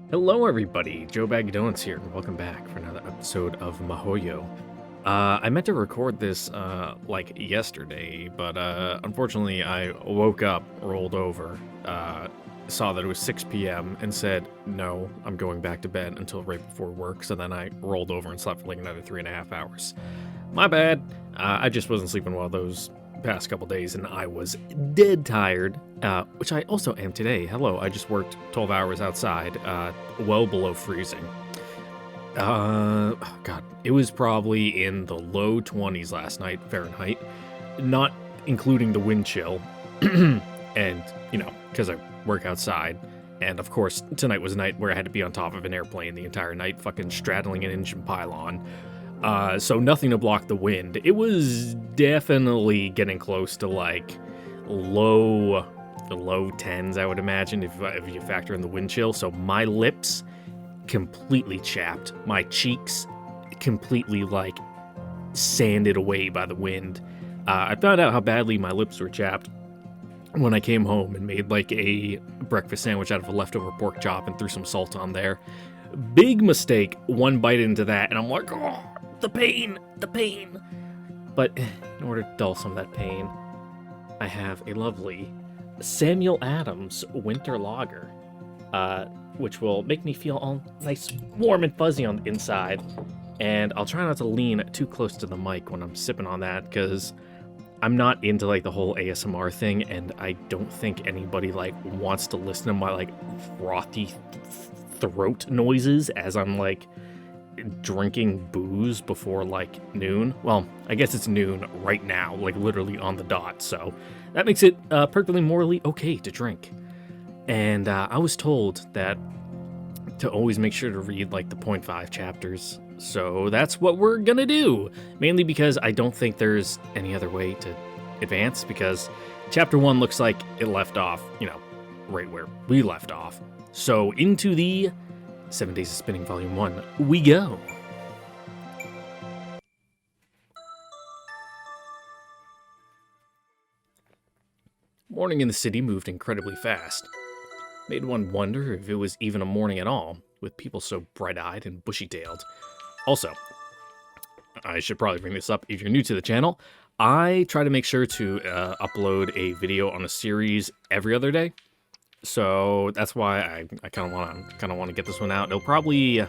Hello, everybody. Joe Bag Donuts here, and welcome back for another episode of Mahoyo. I meant to record this like yesterday, but unfortunately, I woke up, rolled over, saw that it was 6 p.m., and said, "No, I'm going back to bed until right before work." So then I rolled over and slept for like another 3.5 hours. My bad. I just wasn't sleeping well those past couple days, and I was dead tired, which I also am today. Hello, I just worked 12 hours outside, well below freezing. God, it was probably in the low 20s last night, Fahrenheit, not including the wind chill, and, because I work outside. And of course, tonight was a night where I had to be on top of an airplane the entire night, fucking straddling an engine pylon. So nothing to block the wind. It was definitely getting close to like the low 10s, I would imagine, if you factor in the wind chill. So my lips completely chapped, my cheeks completely like sanded away by the wind. I found out how badly my lips were chapped when I came home and made like a breakfast sandwich out of a leftover pork chop and threw some salt on there. Big mistake, one bite into that, and I'm like, oh, the pain. But in order to dull some of that pain, I have a lovely Samuel Adams Winter Lager, which will make me feel all nice, warm, and fuzzy on the inside. And I'll try not to lean too close to the mic when I'm sipping on that, because I'm not into like the whole ASMR thing, and I don't think anybody like wants to listen to my like frothy throat noises as I'm like drinking booze before like noon. Well, I guess it's noon right now, like literally on the dot, so that makes it perfectly morally okay to drink. And I was told that to always make sure to read like the 0.5 chapters, so that's what we're gonna do, mainly because I don't think there's any other way to advance, because chapter 1 looks like it left off, right where we left off. So into the 7 Days of Spinning Volume 1 we go. Morning in the city moved incredibly fast. Made one wonder if it was even a morning at all, with people so bright-eyed and bushy-tailed. Also, I should probably bring this up if you're new to the channel. I try to make sure to upload a video on a series every other day. So that's why I kind of want to get this one out. It'll probably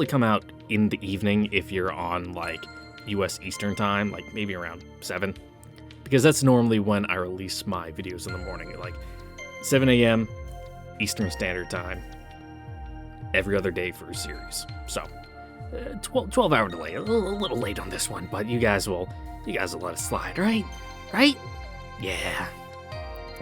come out in the evening if you're on like U.S. Eastern time, like maybe around 7, because that's normally when I release my videos in the morning, like 7 a.m. Eastern Standard Time, every other day for a series. So 12-hour delay, a little late on this one, but you guys will let it slide, right? Yeah.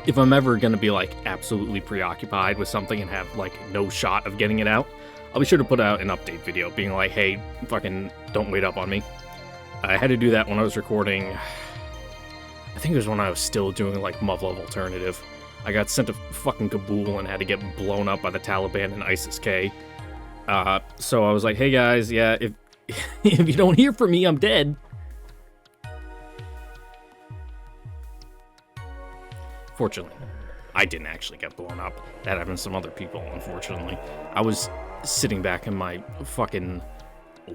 If I'm ever going to be like absolutely preoccupied with something and have like no shot of getting it out, I'll be sure to put out an update video being like, hey, fucking don't wait up on me. I had to do that when I was recording, I think it was when I was still doing like Muv-Love Alternative. I got sent to fucking Kabul and had to get blown up by the Taliban and ISIS-K. So I was like, hey guys, yeah, if you don't hear from me, I'm dead. Fortunately, I didn't actually get blown up. That happened to some other people, unfortunately. I was sitting back in my fucking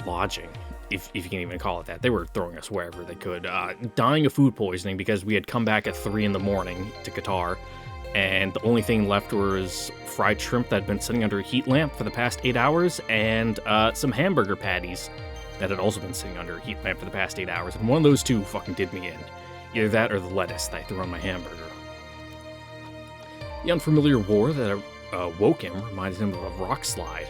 lodging, if you can even call it that. They were throwing us wherever they could. Dying of food poisoning because we had come back at 3 in the morning to Qatar, and the only thing left was fried shrimp that had been sitting under a heat lamp for the past 8 hours, and some hamburger patties that had also been sitting under a heat lamp for the past 8 hours, and one of those two fucking did me in. Either that or the lettuce that I threw on my hamburger. The unfamiliar roar that woke him reminded him of a rock slide.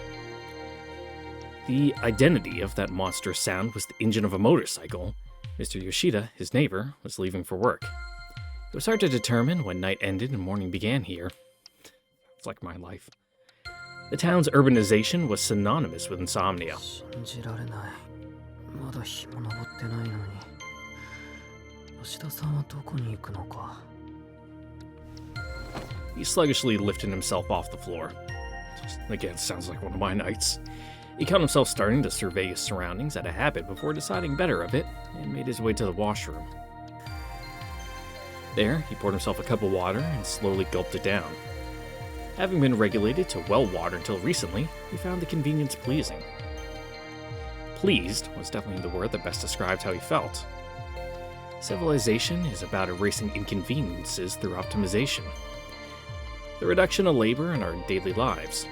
The identity of that monstrous sound was the engine of a motorcycle. Mr. Yoshida, his neighbor, was leaving for work. It was hard to determine when night ended and morning began here. It's like my life. The town's urbanization was synonymous with insomnia. He sluggishly lifted himself off the floor. Again, sounds like one of my nights. He caught himself starting to survey his surroundings at a habit before deciding better of it, and made his way to the washroom. There, he poured himself a cup of water and slowly gulped it down. Having been regulated to well water until recently, he found the convenience pleasing. Pleased was definitely the word that best described how he felt. Civilization is about erasing inconveniences through optimization. The reduction of labor in our daily lives.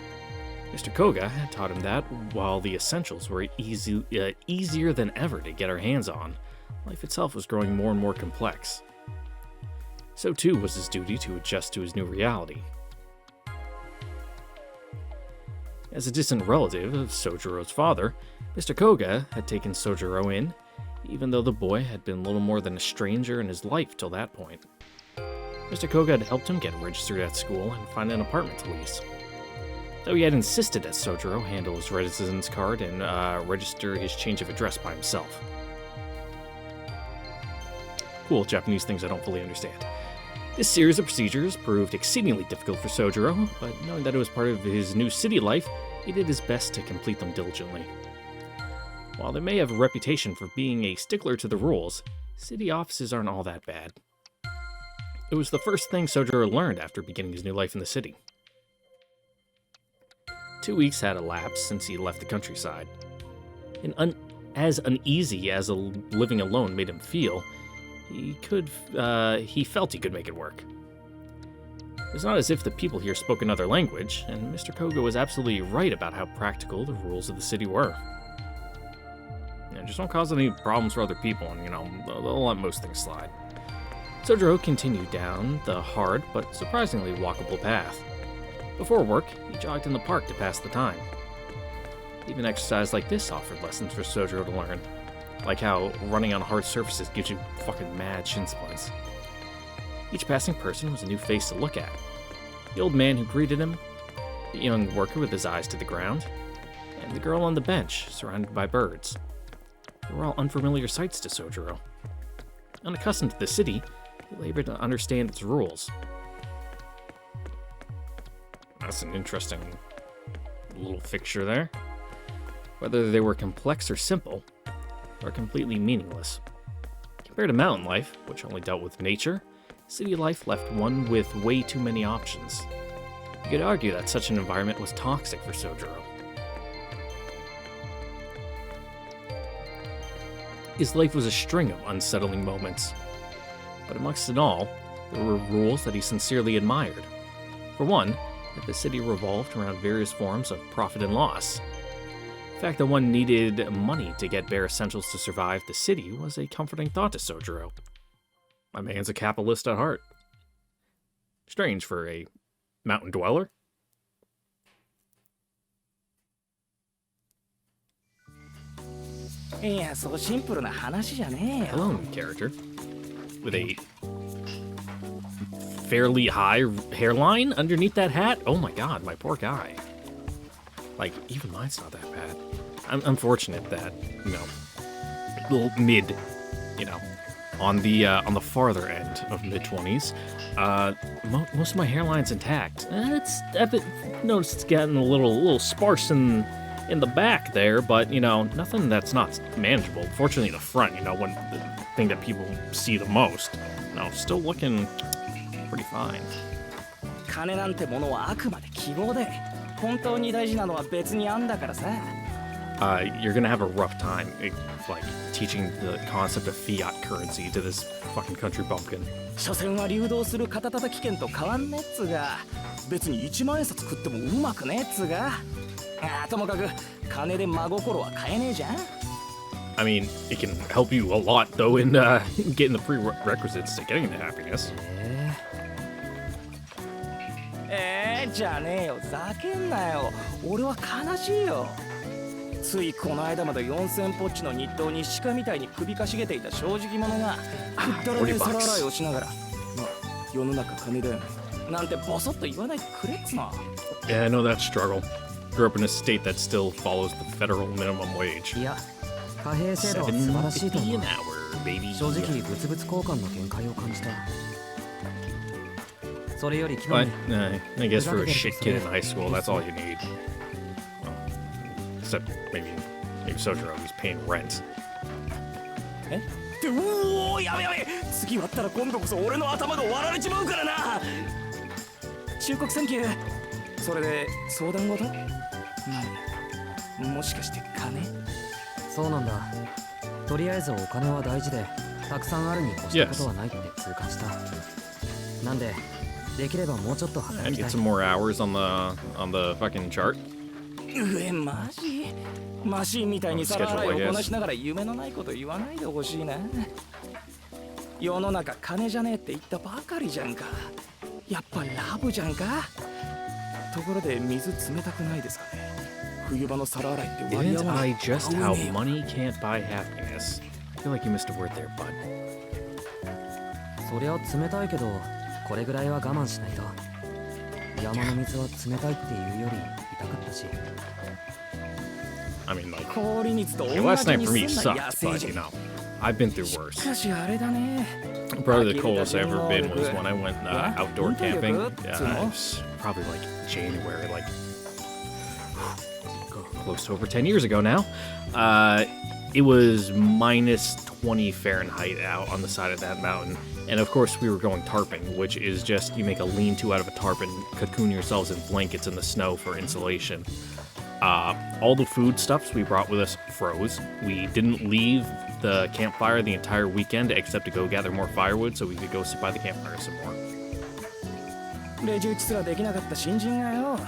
Mr. Koga had taught him that while the essentials were easier than ever to get our hands on, life itself was growing more and more complex. So too was his duty to adjust to his new reality. As a distant relative of Sojiro's father, Mr. Koga had taken Sojiro in, even though the boy had been little more than a stranger in his life till that point. Mr. Koga had helped him get registered at school and find an apartment to lease. Though he had insisted that Sojiro handle his residence card and register his change of address by himself. Cool Japanese things I don't fully understand. This series of procedures proved exceedingly difficult for Sojiro, but knowing that it was part of his new city life, he did his best to complete them diligently. While they may have a reputation for being a stickler to the rules, city offices aren't all that bad. It was the first thing Sojiro learned after beginning his new life in the city. 2 weeks had elapsed since he left the countryside. And as uneasy as living alone made him feel, he felt he could make it work. It's not as if the people here spoke another language, and Mr. Koga was absolutely right about how practical the rules of the city were. Just don't cause any problems for other people, and they'll let most things slide. Sojiro continued down the hard but surprisingly walkable path. Before work, he jogged in the park to pass the time. Even exercise like this offered lessons for Sojiro to learn, like how running on hard surfaces gives you fucking mad shin splints. Each passing person was a new face to look at. The old man who greeted him, the young worker with his eyes to the ground, and the girl on the bench, surrounded by birds. They were all unfamiliar sights to Sojiro. Unaccustomed to the city, he labored to understand its rules. That's an interesting little fixture there. Whether they were complex or simple, or completely meaningless. Compared to mountain life, which only dealt with nature, city life left one with way too many options. You could argue that such an environment was toxic for Sojiro. His life was a string of unsettling moments. But amongst it all, there were rules that he sincerely admired. For one, that the city revolved around various forms of profit and loss. The fact that one needed money to get bare essentials to survive the city was a comforting thought to Sojiro. My man's a capitalist at heart. Strange for a mountain dweller. Hello, new character. With a fairly high hairline underneath that hat? Oh my god, my poor guy. Like, even mine's not that bad. I'm fortunate that, little mid, on the farther end of mid-20s. Most of my hairline's intact. I've noticed it's getting a little sparse in the back there, but, nothing that's not manageable. Fortunately, the front, when the thing that people see the most, still looking pretty fine. 金なんてものはあくまで記号で、本当に大事なのは別にあんだからさ。You're gonna have a rough time, teaching the concept of fiat currency to this fucking country bumpkin. 所詮は流動する肩たたき券と変わんねっつが、別に1万円札食ってもうまくねっつが。ともかく金で真心は買えねえじゃん。I mean, it can help you a lot, though, in getting the prerequisites to getting into happiness. じゃねえよ、ざけんなよ。俺は悲しいよ。ついこの間まで4000ポッチの日当に鹿みたいに首かしげていた正直者がくだらねえ皿洗いをしながら、世の中金だよねなんてボソッと言わないでくれっつな。Yeah, I know that struggle. Grew up in a state that still follows the federal minimum wage. いや、貨幣制度は素晴らしいと思う。 an hour, baby. 正直物々交換の限界を感じた。それより昨日 I guess for a shit kid in high school, that's all you need. Except maybe Sojiro, who's paying rent. うおー、やべやべ、次割ったら今度こそ俺の頭が割られちまうからな。忠告サンキュー。それで相談事？何？もしかして金？そうなんだ。とりあえずお金は大事で、たくさんあるに越したことはないって痛感した。なんで、できればもうちょっと I 働き get たい。 some more hours on the fucking chart. マジ？マシーンみたいに皿洗いをこなしながら夢のないこと言わないでほしいな。世の中金じゃねえって言ったばかりじゃんか。やっぱラブじゃんか。ところで水冷たくないですかね。冬場の皿洗いって割り合 Didn't わな I い。 just 合 how わねえよ。 money can't buy happiness? I feel like you missed a word there, bud. そりゃ冷たいけど、これぐらいは我慢しないと。山の水は冷たいっていうより痛かったし。 I mean, like, 氷水と同 okay, last じ night に for me すんな sucked, 野生 but 児 you know, I've been through し worse. かしあれだね。 Probably the coldest I've ever been was Huh? when I went outdoor Winter camping. good, Yeah, you know? it was probably like January, like close to over 10 years ago now. It was minus 20 Fahrenheit out on the side of that mountain. And of course, we were going tarping, which is just you make a lean-to out of a tarp and cocoon yourselves in blankets in the snow for insulation. All the foodstuffs we brought with us froze. We didn't leave the campfire the entire weekend except to go gather more firewood so we could go sit by the campfire some more. レジ打ちすらできなかった新人がよ。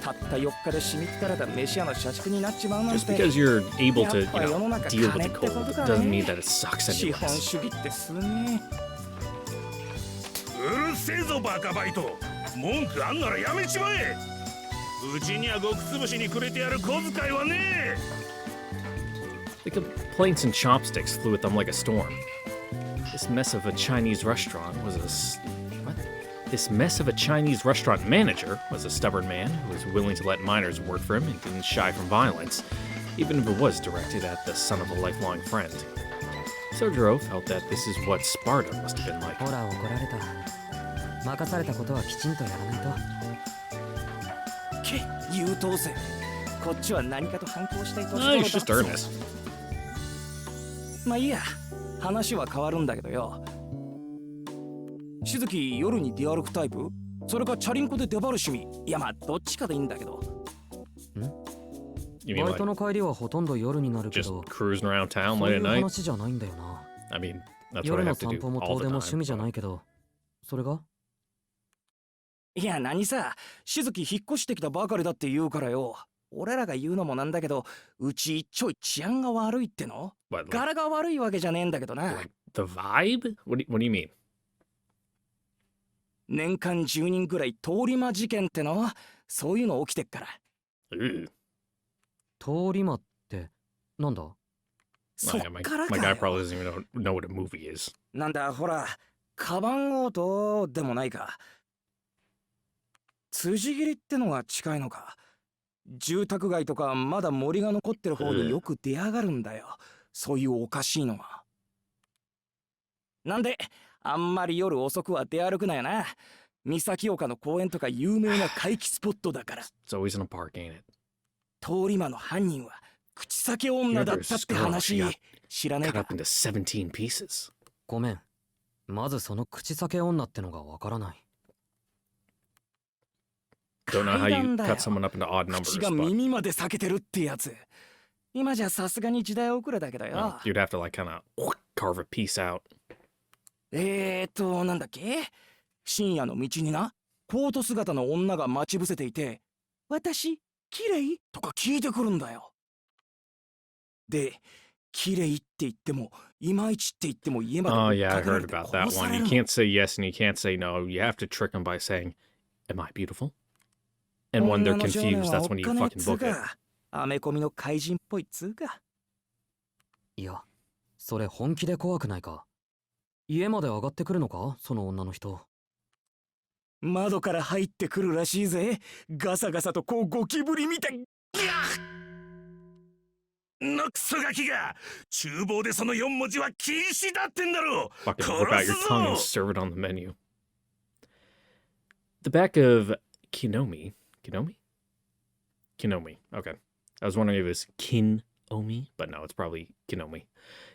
たった4日でしみったれた飯屋の社畜になっちまうなん Just て。 because you're able to, you know, やっぱ世の中 deal with 金 the ってこと cold か doesn't ね。 mean that it sucks 資本 anyways. 主義ってすね。うるせえぞバカバイト。文句あんならやめちまえ。うちにはごくつぶしにくれてやる小遣いはねえ。 The complaints and chopsticks flew at them like a storm. This mess of a Chinese restaurant was what? This mess of a Chinese restaurant manager was a stubborn man who was willing to let minors work for him and didn't shy from violence, even if it was directed at the son of a lifelong friend. Sojiro felt that this is what Sparta must have been like. ほら怒られた。任されたことはきちんとやらないと。け、優等生。こっちは何かと反抗したい年 No, 頃 he's だ just っつうの。 earnest. まあいいや、話は変わるんだけどよ。しずき夜に出歩くタイプ？それかチャリンコで出張る趣味？いやまあどっちかでいいんだけど。You mean バイ like トの帰りはほとんど夜になるけ just ど、 cruising around town そう late い at う night? 話じゃないんだよな。 I mean, that's what 夜 I の have to 散 do 歩も all 遠 the 出も趣味じゃ time. ないけど、それがいや何さ、しずき引っ越してきたばかりだって言うからよ。俺らが言うのもなんだけど、うちちょい治安が悪いっての？ What, like, 柄が悪いわけじゃねえんだけどな。 like the vibe? What do you mean? 年間10人くらい通り魔事件っての？そういうの起きてっから。 Ooh. 通り魔ってなんだ？ そっ Yeah, my から guy かよ。 probably doesn't even know what a movie is. なんだほら、カバン強盗でもないか。辻斬りってのが近いのか。住宅街とかまだ森が残ってる方によく出やがるんだよ。そういうおかしいのが。なんで、あんまり夜遅くは出歩くなよな。三崎岡の公園とか有名な怪奇スポットだから。 It's always in a park, ain't it? 通り魔の犯人は口裂け女だったって話 Yeah, there's 知らねえ Cut か。 up into 17 pieces. ごめん。まずその口裂け女ってのがわからない。 Don't know how 階 you 段だよ。 cut someone up into odd numbers, 口が but 耳まで裂けてるってやつ。今じゃさすがに時代遅れだけど you よ know,。you'd have to like kind of carve a piece out. なんだっけ？深夜の道にな、コート姿の女が待ち伏せていて、私、綺麗とか聞いてくるんだよ。で、綺麗って言っても、いまいちって言っても家まで Oh 追っ yeah, I かけら heard れて about that 殺さ one. れ You るの。 can't say yes and you can't say no. You have to trick them by saying, "Am I beautiful?" And when they're 女の少年 confused, は that's おっ when you かねえっ fucking つう book it. か、アメコミの怪人っぽいっつうか。いや、それ本気で怖くないか？家まで上がってくるのか？その女の人。窓から入ってくるらしいぜ。ガサガサとこうゴキブリみたい。のクソガキが厨房でその4文字は禁止だってんだろ。 Fucking whip out your 殺す tongue and ぞ。 serve it on the menu. The back of Kinomi. Kinomi? Kinomi. Okay. I was wondering if it was Kinomi, but no, it's probably Kinomi.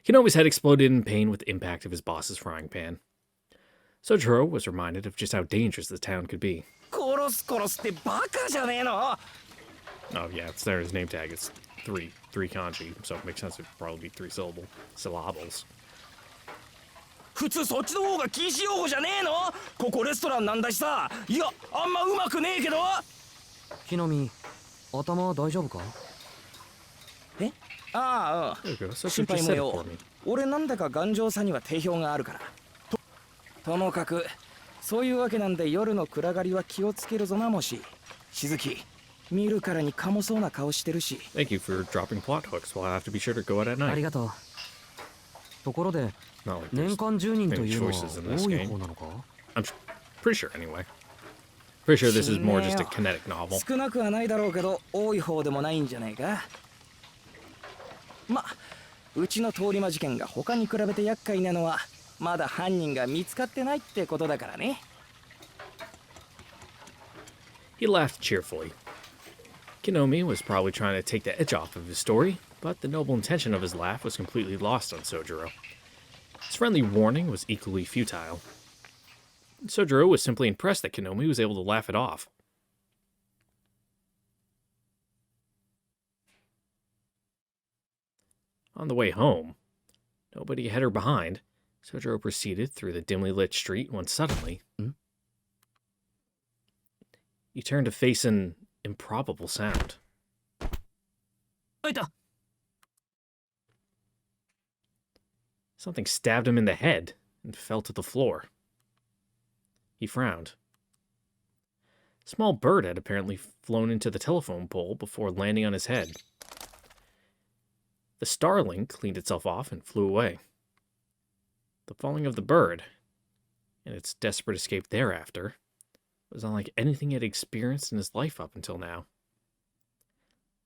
Kinomi's head exploded in pain with the impact of his boss's frying pan. Sojiro was reminded of just how dangerous the town could be. 殺殺すってバカじゃねえの。 Oh yeah, it's there. His name tag is three kanji, so it makes sense it'd probably be syllables. 普通そっちの方が禁止用語じゃねえの。ここレストランなんだしさ。いや、あんまうまくねえけど。木の実、頭大丈夫か？え、ああ、There you go. So 心 just 配も said it よ for me. 俺なんだか頑丈さには定評があるから。ともかくそういうわけなんで夜の暗がりは気をつけるぞな。もししずき見るからにカモそうな顔してるし。 Thank you for dropping plot hooks. Well, I have to be sure to go out at あり night. がとう。ところで Not like 年 there's, 間10人というのは choices in this 多い game. 方なのか？ I'm pretty sure anyway. Pretty sure this is more just a kinetic novel. 少なくはないだろうけど多い方でもないんじゃねえか。ま、うちの通り魔事件が他に比べて厄介なのはまだ犯人が見つかってないってことだからね。 He laughed cheerfully. Kinomi was probably trying to take the edge off of his story, but the noble intention of his laugh was completely lost on Sojiro. His friendly warning was equally futile. Sojiro was simply impressed that Kinomi was able to laugh it off. On the way home, nobody had her behind. Sojiro proceeded through the dimly lit street when suddenly he turned to face an improbable sound. あいた。 Something stabbed him in the head and fell to the floor. He frowned. A small bird had apparently flown into the telephone pole before landing on his head. The starling cleaned itself off and flew away. The falling of the bird, and its desperate escape thereafter, was unlike anything he had experienced in his life up until now.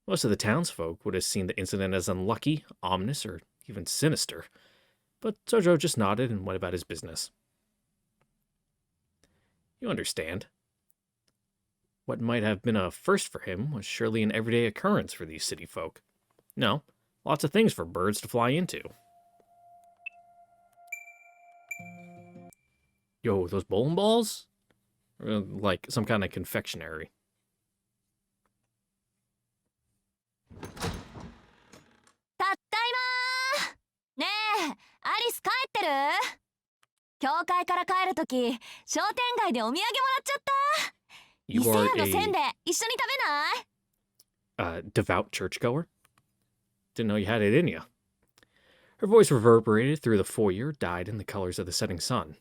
Most of the townsfolk would have seen the incident as unlucky, ominous, or even sinister, but Sojo just nodded and went about his business. You understand. What might have been a first for him was surely an everyday occurrence for these city folk. No, lots of things for birds to fly into. Yo, those bowling balls? Like some kind of confectionery. たったいまー。ねえ、アリス帰ってる？教会から帰るとき、商店街でお土産もらっちゃった。伊 You 勢 are 屋のせんべい一緒に食べない？ devout churchgoer? Didn't know you had it in you. Her voice reverberated through the foyer, dyed in the colors of the setting sun.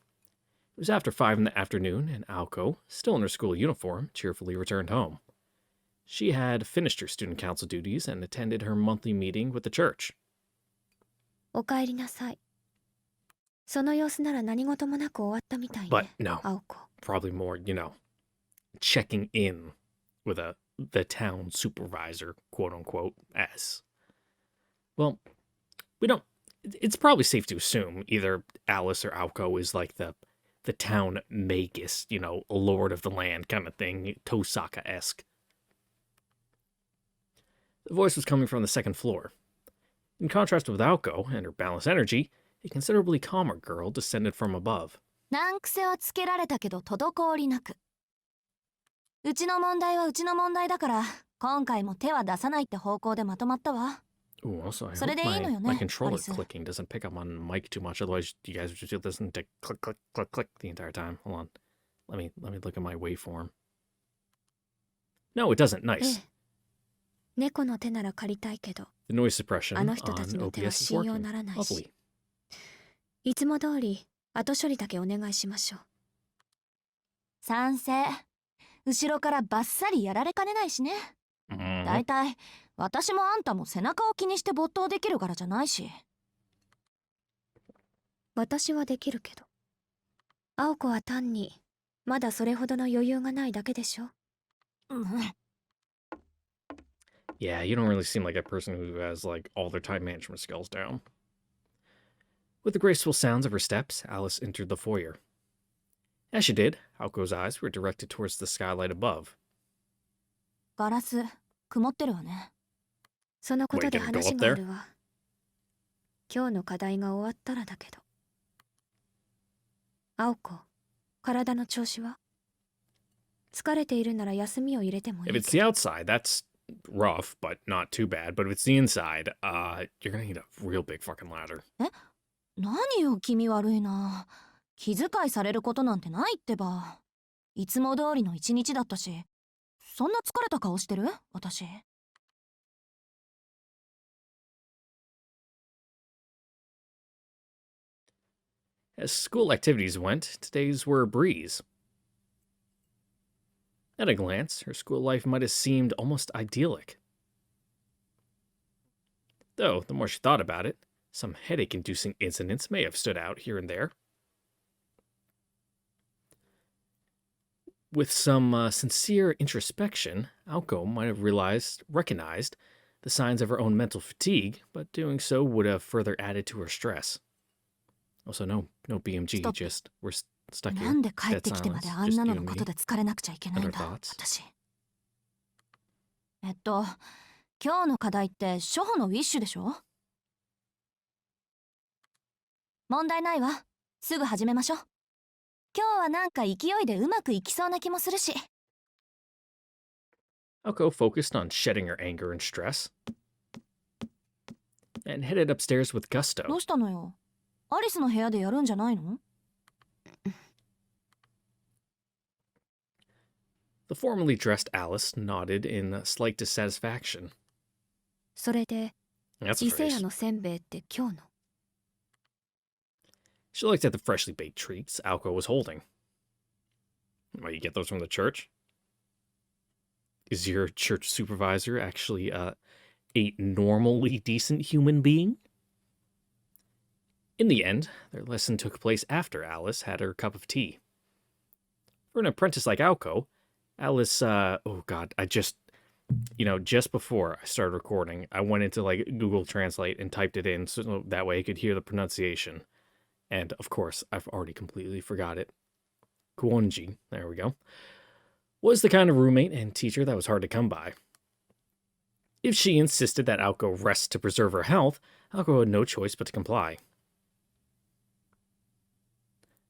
It was after 5 in the afternoon, and Aoko, still in her school uniform, cheerfully returned home. She had finished her student council duties and attended her monthly meeting with the church. おかえりなさい。その様子なら何事もなく終わったみたい But ね。 no, 青子。 probably more, checking in with the town supervisor, quote unquote, as. Well, we don't. It's probably safe to assume either Alice or Aoko is like the town magus, a lord of the land kind of thing, Tosaka-esque. The voice was coming from the second floor. In contrast with Aoko and her balanced energy, a considerably calmer girl descended from above. 難癖はつけられたけど滞りなく。うちの問題はうちの問題だから、今回も手は出さないって方向でまとまったわ。 Ooh, also, I それ hope でいいのよ my ね、 controller アリス。 clicking doesn't pick up on mic too much. Otherwise, you guys would just listen to click, click, click, click the entire time. Hold on. Let me look at my waveform. No, it doesn't. え Nice. え。猫の手なら借りたいけど、 The noise suppression あ on の人たちの手は OBS is 信用 working. ならないし。 Lovely. いつも通り、後処理だけお願いしましょう。賛成。後ろからバッサリやられかねないしね。Mhm. だいたい、私もあんたも背中を気にして没頭できるからじゃないし。私はできるけど。青子は単に、まだそれほどの余裕がないだけでしょ。うん。 Yeah, you don't really seem like a person who has like all their time management skills down. With the graceful sounds of her steps, Alice entered the foyer. As she did, Aoko's eyes were directed towards the skylight above. ガラス、曇ってるわね。そのことで Wait, did it go 話 up があ there? るわ。今日の課題が終わったらだけど。青子、体の調子は？疲れているなら休みを入れてもい If い it's け the ど。 outside, that's rough, but not too bad. But if it's the inside, you're gonna need a real big fucking ladder. 何よ気味悪いな。気遣いされることなんてないってば。いつも通りの一日だったし。そんな疲れた顔してる私。As school activities went, today's were a breeze. At a glance, her school life might have seemed almost idyllic. Though, the more she thought about it, some headache-inducing incidents may have stood out here and there. With some sincere introspection, Aoko might have recognized the signs of her own mental fatigue, but doing so would have further added to her stress. Also, no BMG, Stop. just we're stuck な here. んで帰っ Dead てきてま silence, であん just なの you の and こ me. とで疲れなくちゃいけないん And だ our thoughts. 私。今日の課題って初歩のウィッシュでしょ？問題ないわ。すぐ始めましょう。今日はなんか勢いでうまくいきそうな気もするし。Aoko focused on shedding her anger and stress and headed upstairs with ど gusto. うしたのよ？アリスの部屋でやるんじゃないの？ The formally dressed Alice nodded in slight dissatisfaction. それで That's a 伊勢屋 phrase. のせんべいって今日の？ She looked at the freshly baked treats Aoko was holding. Well, you get those from the church? Is your church supervisor actually a normally decent human being? In the end, their lesson took place after Alice had her cup of tea. For an apprentice like Aoko, Alice, oh god, just before I started recording, I went into Google Translate and typed it in so that way I could hear the pronunciation. And of course, I've already completely forgot it. Kuonji, there we go, was the kind of roommate and teacher that was hard to come by. If she insisted that Aoko rest to preserve her health, Aoko had no choice but to comply.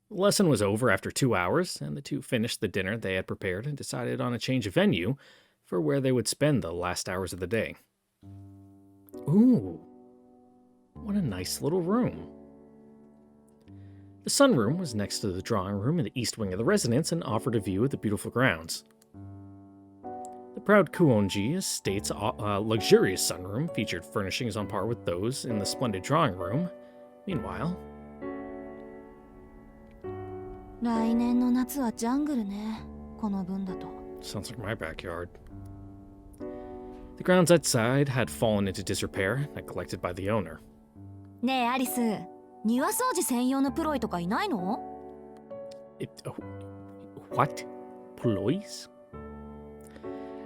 The lesson was over after 2 hours, and the two finished the dinner they had prepared and decided on a change of venue for where they would spend the last hours of the day. Ooh, what a nice little room. The sunroom was next to the drawing room in the east wing of the residence and offered a view of the beautiful grounds. The proud Kuonji estate's luxurious sunroom featured furnishings on par with those in the splendid drawing room. Meanwhile, 来年の夏はジャングルね。この分だと。 sounds like my backyard. The grounds outside had fallen into disrepair, neglected by the owner. ねえアリス、庭掃除専用のプロイとかいないの？ What? Ploys?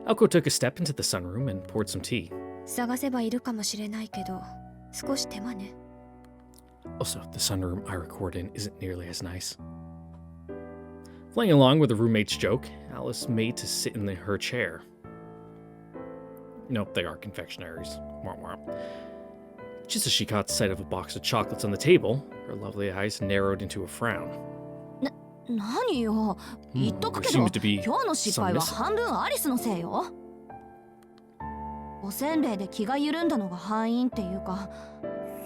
Aoko took a step into the sunroom and poured some tea. 探せばいるかもしれないけど、少し手間ね。 Also, the sunroom I record in isn't nearly as nice. Playing along with the roommate's joke, Alice made to sit in her chair. Nope, they are confectionaries. Womp womp. Just as she caught sight of a box of chocolates on the table, her lovely eyes narrowed into a frown. 何よ。言っとくけど、 seems to be 今日の失敗は some missing. 半分アリスのせいよ。おせんべいで気が緩んだのが敗因っていうか、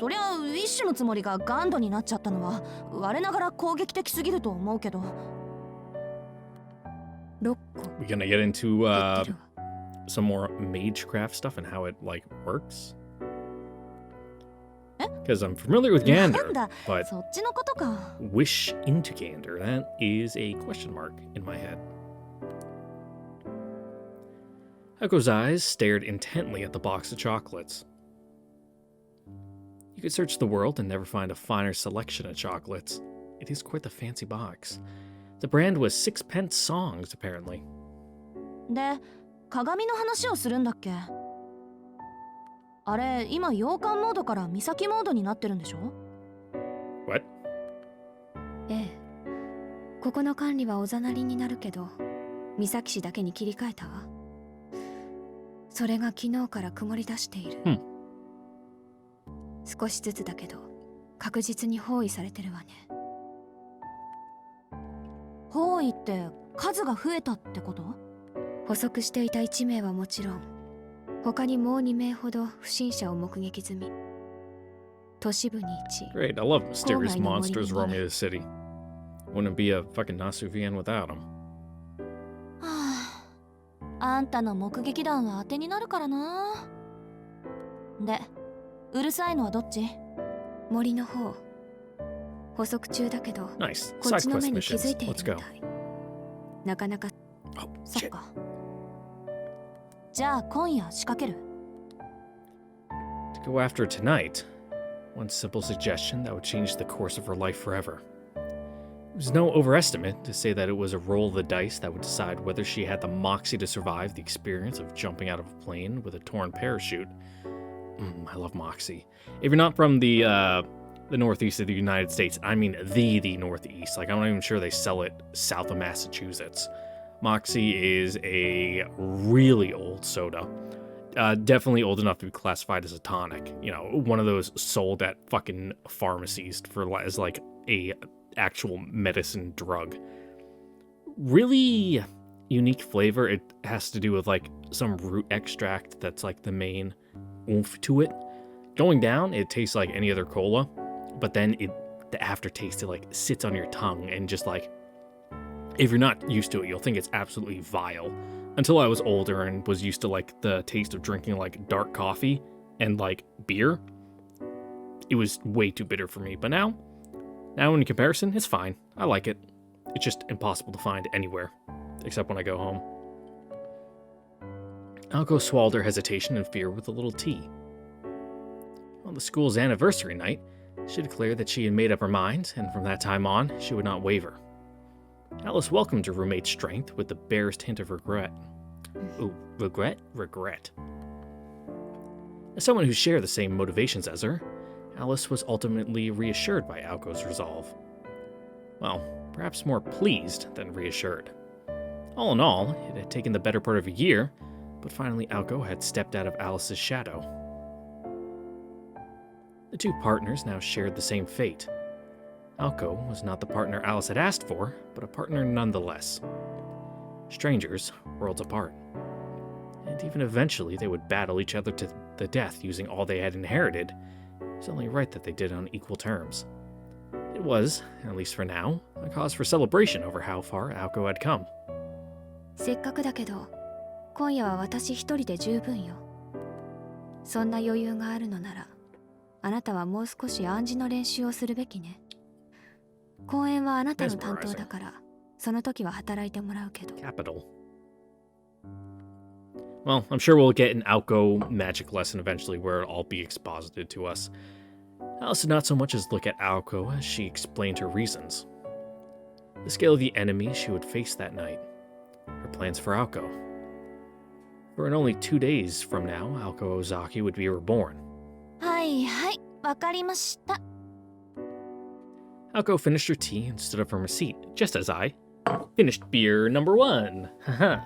そりゃウィッシュのつもりがガンドになっちゃったのは我ながら攻撃的すぎると思うけど。 6個 We're gonna get into 入ってるわ。 some more magecraft stuff and how it works. Because I'm familiar with なん Gander, だ、 but そっちのことか。 wish into Gander, that is a question mark in my head. Ako's eyes stared intently at the box of chocolates. You could search the world and never find a finer selection of chocolates. It is quite the fancy box. The brand was Sixpence Songs, apparently. で、鏡の話をするんだっけ？あれ、今洋館モードから岬モードになってるんでしょ？ What? ええ。ここの管理はおざなりになるけど、三崎市だけに切り替えたわ。それが昨日から曇り出している。少しずつだけど、確実に包囲されてるわね。包囲って数が増えたってこと？捕捉していた1名はもちろん、他にもう2名ほど不審者を目撃済み。都市部に1。 Great, I love mysterious Oh my monsters lord. roaming the city. Wouldn't be a fucking Nasuvian without them. はあ、あんたの目撃談は当てになるからな。で、うるさいのはどっち？森の方。捕捉中だけど、 Nice. こっ Side ちの quest 目に気づ missions. いている Let's み go. たい。なかなか。 Oh, そっ shit. か。じゃあ今夜仕掛ける？ To go after tonight. One simple suggestion that would change the course of her life forever. It was no overestimate to say that it was a roll of the dice that would decide whether she had the moxie to survive the experience of jumping out of a plane with a torn parachute. I love moxie. If you're not from the northeast of the United States, I mean the northeast. Like, I'm not even sure they sell it south of Massachusetts. Moxie is a really old soda. Definitely old enough to be classified as a tonic. You know, one of those sold at fucking pharmacies as like a actual medicine drug. Really unique flavor. It has to do with like some root extract that's like the main oomph to it. Going down, it tastes like any other cola, but then the aftertaste, it like sits on your tongue and just like, if you're not used to it, you'll think it's absolutely vile. Until I was older and was used to like the taste of drinking like dark coffee and like beer, it was way too bitter for me. But now in comparison, it's fine. I like it. It's just impossible to find anywhere, except when I go home. Alko swallowed her hesitation and fear with a little tea. On the school's anniversary night, she declared that she had made up her mind, and from that time on, she would not waver. Alice welcomed her roommate's strength with the barest hint of regret. Ooh, regret? Regret. As someone who shared the same motivations as her, Alice was ultimately reassured by Alko's resolve. Well, perhaps more pleased than reassured. All in all, it had taken the better part of a year, but finally Alko had stepped out of Alice's shadow. The two partners now shared the same fate. Alko was not the partner Alice had asked for, but a partner nonetheless. Strangers, worlds apart. And even eventually they would battle each other to the death using all they had inherited. It was only right that they did on equal terms. It was, at least for now, a cause for celebration over how far Alko had come. せっかくだけど、今夜は私一人で十分よ。そんな余裕があるのなら、あなたはもう少し暗示の練習をするべきね。公演はあなたの担当だから、その時は働いてもらうけど。Capital. Well, I'm sure we'll get an Alko magic lesson eventually where it'll all be exposited to us. Alice did not so much as look at Alko as she explained her reasons. The scale of the enemy she would face that night. Her plans for Alko. For in only 2 days from now, Alko Ozaki would be reborn. はいはい、わかりました。Alko finished her tea and stood up from her seat, just as I finished beer number 1. Haha.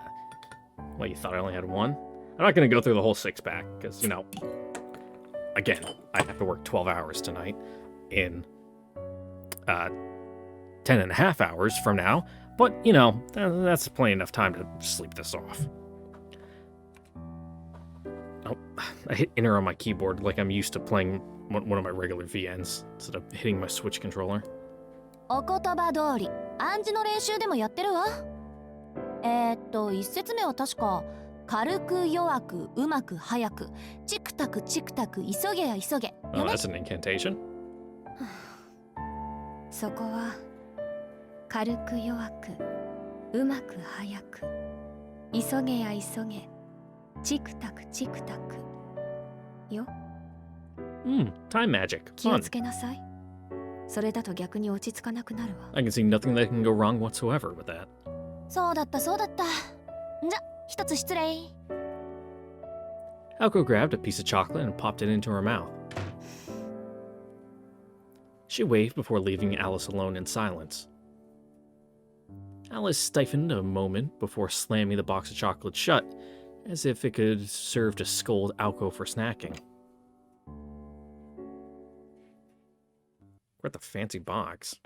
Well, you thought I only had one? I'm not going to go through the whole 6-pack, because, you know, again, I have to work 12 hours tonight in 10 and a half hours from now, but, you know, that's plenty enough time to sleep this off. Oh, I hit enter on my keyboard like I'm used to playing one of my regular VNs instead of hitting my Switch controller. お言葉通り、暗示の練習でもやってるわ。一節目は確か、軽く弱くうまく早く、チクタクチクタク急げや急げ。 Oh, that's an incantation. そこは軽く弱くうまく早く急げや急げチクタクチクタクよ。Time magic. 気を Fun. つけなさい。それだと逆に落ち着かなくなるわ。 I can see nothing that can go wrong whatsoever with that. そうだったそうだった。じゃ、一つ失礼。Alko grabbed a piece of chocolate and popped it into her mouth. She waved before leaving Alice alone in silence. Alice stiffened a moment before slamming the box of chocolate shut, as if it could serve to scold Alko for snacking. What the fancy box?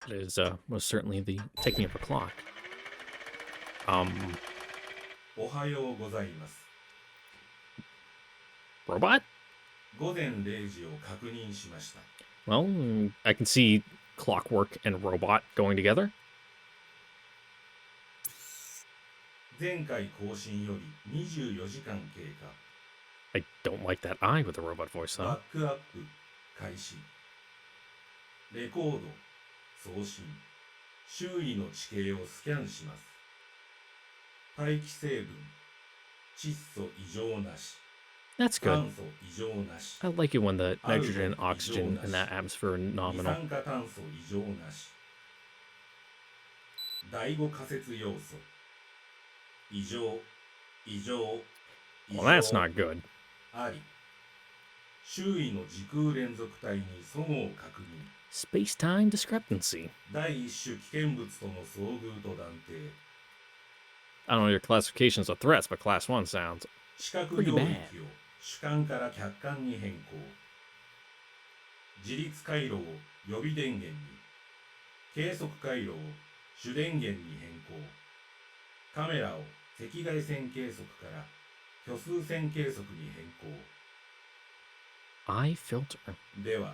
It is most certainly the ticking of a clock. おはようございます。 Robot? 午前0時を確認しました。 Well, I can see clockwork and robot going together. 前回更新より24時間経過。 I don't like that I with the robot voice, バ though. ックアップ開始。レコード送信。周囲の地形をスキャンします。大気成分窒素異常なし。 That's good. 酸素異常なし。 I like it when the nitrogen and oxygen in that atmosphere are 二 nominal. 酸化炭素異常なし。第5仮説要素異常異常異 Well, 常 that's not good. あり。周囲の時空連続体に齟齬を確認。 Space-time discrepancy. 第一種危険物との遭遇と断定。 I don't know your classifications of threats, but Class 1 sounds... 視覚 Pretty 領 bad. 域を主観から客観に変更。自立回路を予備電源に。計測回路を主電源に変更。カメラを赤外線計測から虚数線計測に変更。 Eye filter. では、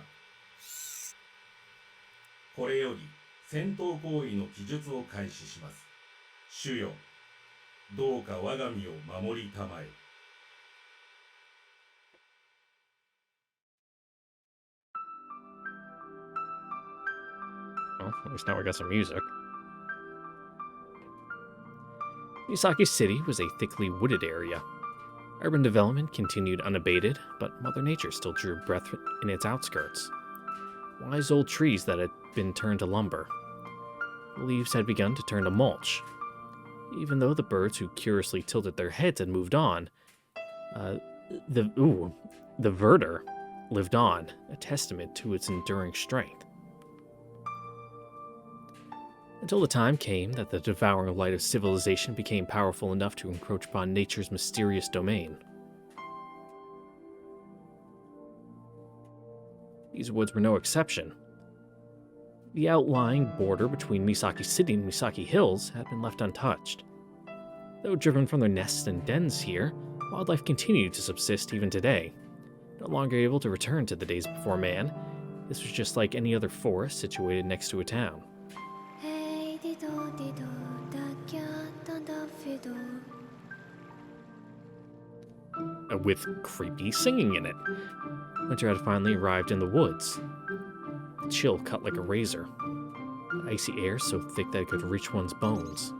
これより戦闘行為の記述を開始します。主よ、どうか我が身を守りたまえ。 Well, at least now we got some music. Misaki City was a thickly wooded area. Urban development continued unabated, but Mother Nature still drew breath in its outskirts. Wise old trees that had been turned to lumber. The leaves had begun to turn to mulch. Even though the birds who curiously tilted their heads had moved on, the verdure lived on, a testament to its enduring strength. Until the time came that the devouring light of civilization became powerful enough to encroach upon nature's mysterious domain. These woods were no exception. The outlying border between Misaki City and Misaki Hills had been left untouched. Though driven from their nests and dens here, wildlife continued to subsist even today. No longer able to return to the days before man, this was just like any other forest situated next to a town. With creepy singing in it. Winter had finally arrived in the woods. The chill cut like a razor. The icy air so thick that it could reach one's bones.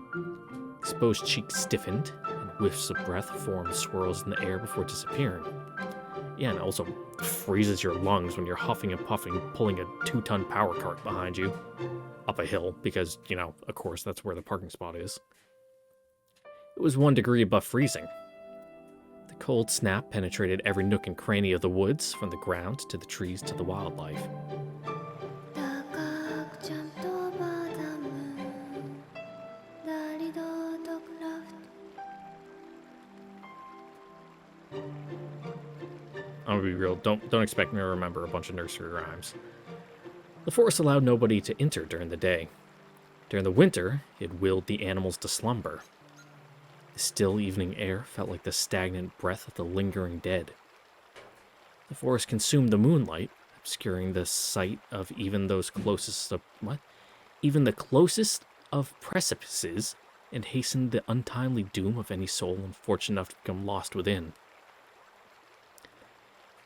Exposed cheeks stiffened, and whiffs of breath formed swirls in the air before disappearing. Yeah, and it also freezes your lungs when you're huffing and puffing, pulling a 2-ton power cart behind you. Up a hill, because, you know, of course, that's where the parking spot is. It was 1 degree above freezing. The cold snap penetrated every nook and cranny of the woods, from the ground to the trees to the wildlife. I'm gonna be real, don't expect me to remember a bunch of nursery rhymes. The forest allowed nobody to enter during the day. During the winter, it willed the animals to slumber. The still evening air felt like the stagnant breath of the lingering dead. The forest consumed the moonlight, obscuring the sight of even those closest of even the closest of precipices, and hastened the untimely doom of any soul unfortunate enough to become lost within.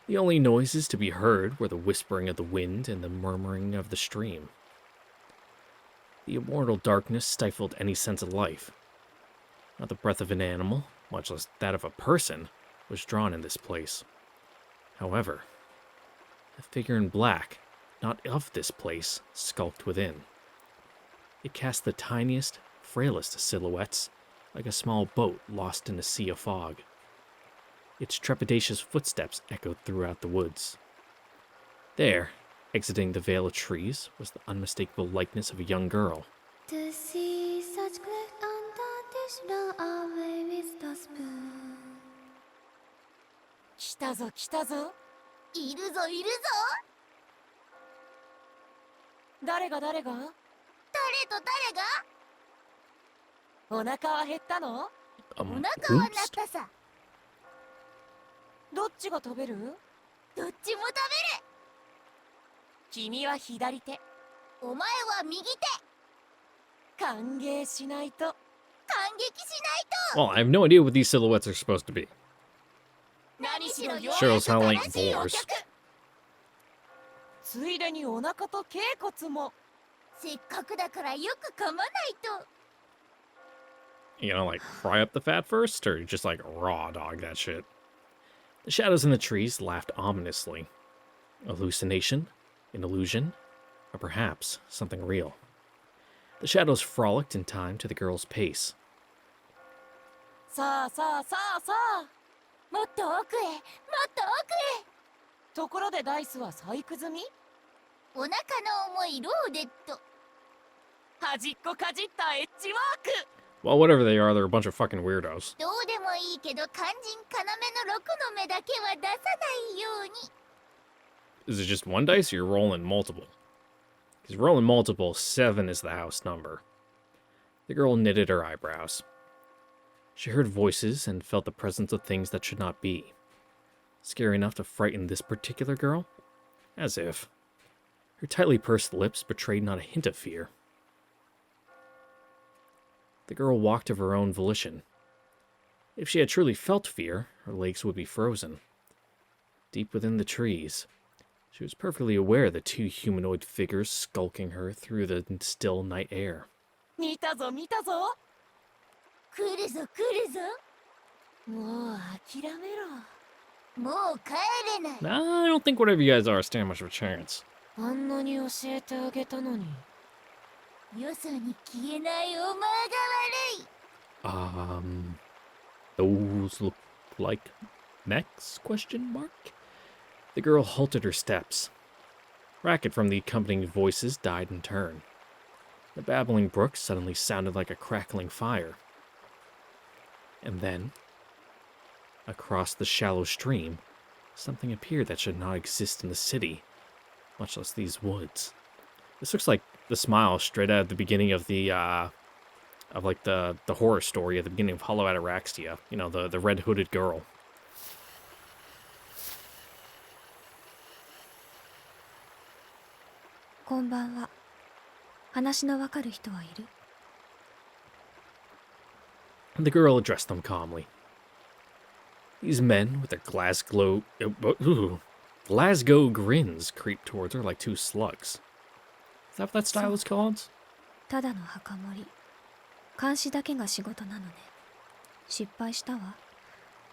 The only noises to be heard were the whispering of the wind and the murmuring of the stream. The immortal darkness stifled any sense of life. Not the breath of an animal, much less that of a person, was drawn in this place. However, a figure in black, not of this place, skulked within. It cast the tiniest, frailest silhouettes, like a small boat lost in a sea of fog. Its trepidatious footsteps echoed throughout the woods. There, exiting the veil of trees, was the unmistakable likeness of a young girl. To see such great under away with the spoon. 来たぞ来たぞいるぞいるぞ誰が誰がと誰が？お腹は減ったの？お Um, 腹は鳴っ oops. たさ。どっちが食べる？どっちも食君は左手。べる。お前は右手。歓迎しないと。感激しないと。 Well, I have no idea what these silhouettes are supposed to be. 何しろ Sure sound like 正しいお boars. 客。ついでにお腹と頸骨も。せっかくだからよく噛まないと。 You know, like fry up the fat first, or just like raw dog that shit? The shadows in the trees laughed ominously. Hallucination? An illusion? Or perhaps something real? The shadows frolicked in time to the girl's pace. さあさあさあさあ。もっと奥へ、もっと奥へ。ところでダイスは細工済み？お腹の重いローデット。端っこかじったエッジワーク。 Well, whatever they are, they're a bunch of fucking weirdos. どうでもいいけど肝心要の6の目だけは出さないように。 Is it just one dice or you're rolling multiple? Because rolling multiple, 7 is the house number. The girl knitted her eyebrows. She heard voices and felt the presence of things that should not be. Scary enough to frighten this particular girl? As if. Her tightly pursed lips betrayed not a hint of fear. The girl walked of her own volition. If she had truly felt fear, her legs would be frozen. Deep within the trees, she was perfectly aware of the two humanoid figures skulking her through the still night air. 見たぞ見たぞ。来るぞ来るぞ。もう諦めろ。もう帰れない。 Nah, I don't think whatever you guys are stand much of a chance. あんなに教えてあげたのに。よそに消えないお前が悪い。 Those look like mechs? Question mark? The girl halted her steps. Racket from the accompanying voices died in turn. The babbling brook suddenly sounded like a crackling fire. And then, across the shallow stream, something appeared that should not exist in the city, much less these woods. This looks like the smile straight out of the beginning of the horror story at the beginning of Hollow Ataraxia. You know, the red hooded girl. こんばんは。話のわかる人はいる？ The girl addressed them calmly. These men with their Glasgow grins creeped towards her like two slugs. Is that what that style is called? ただの墓守り。監視だけが仕事なのね。失敗したわ。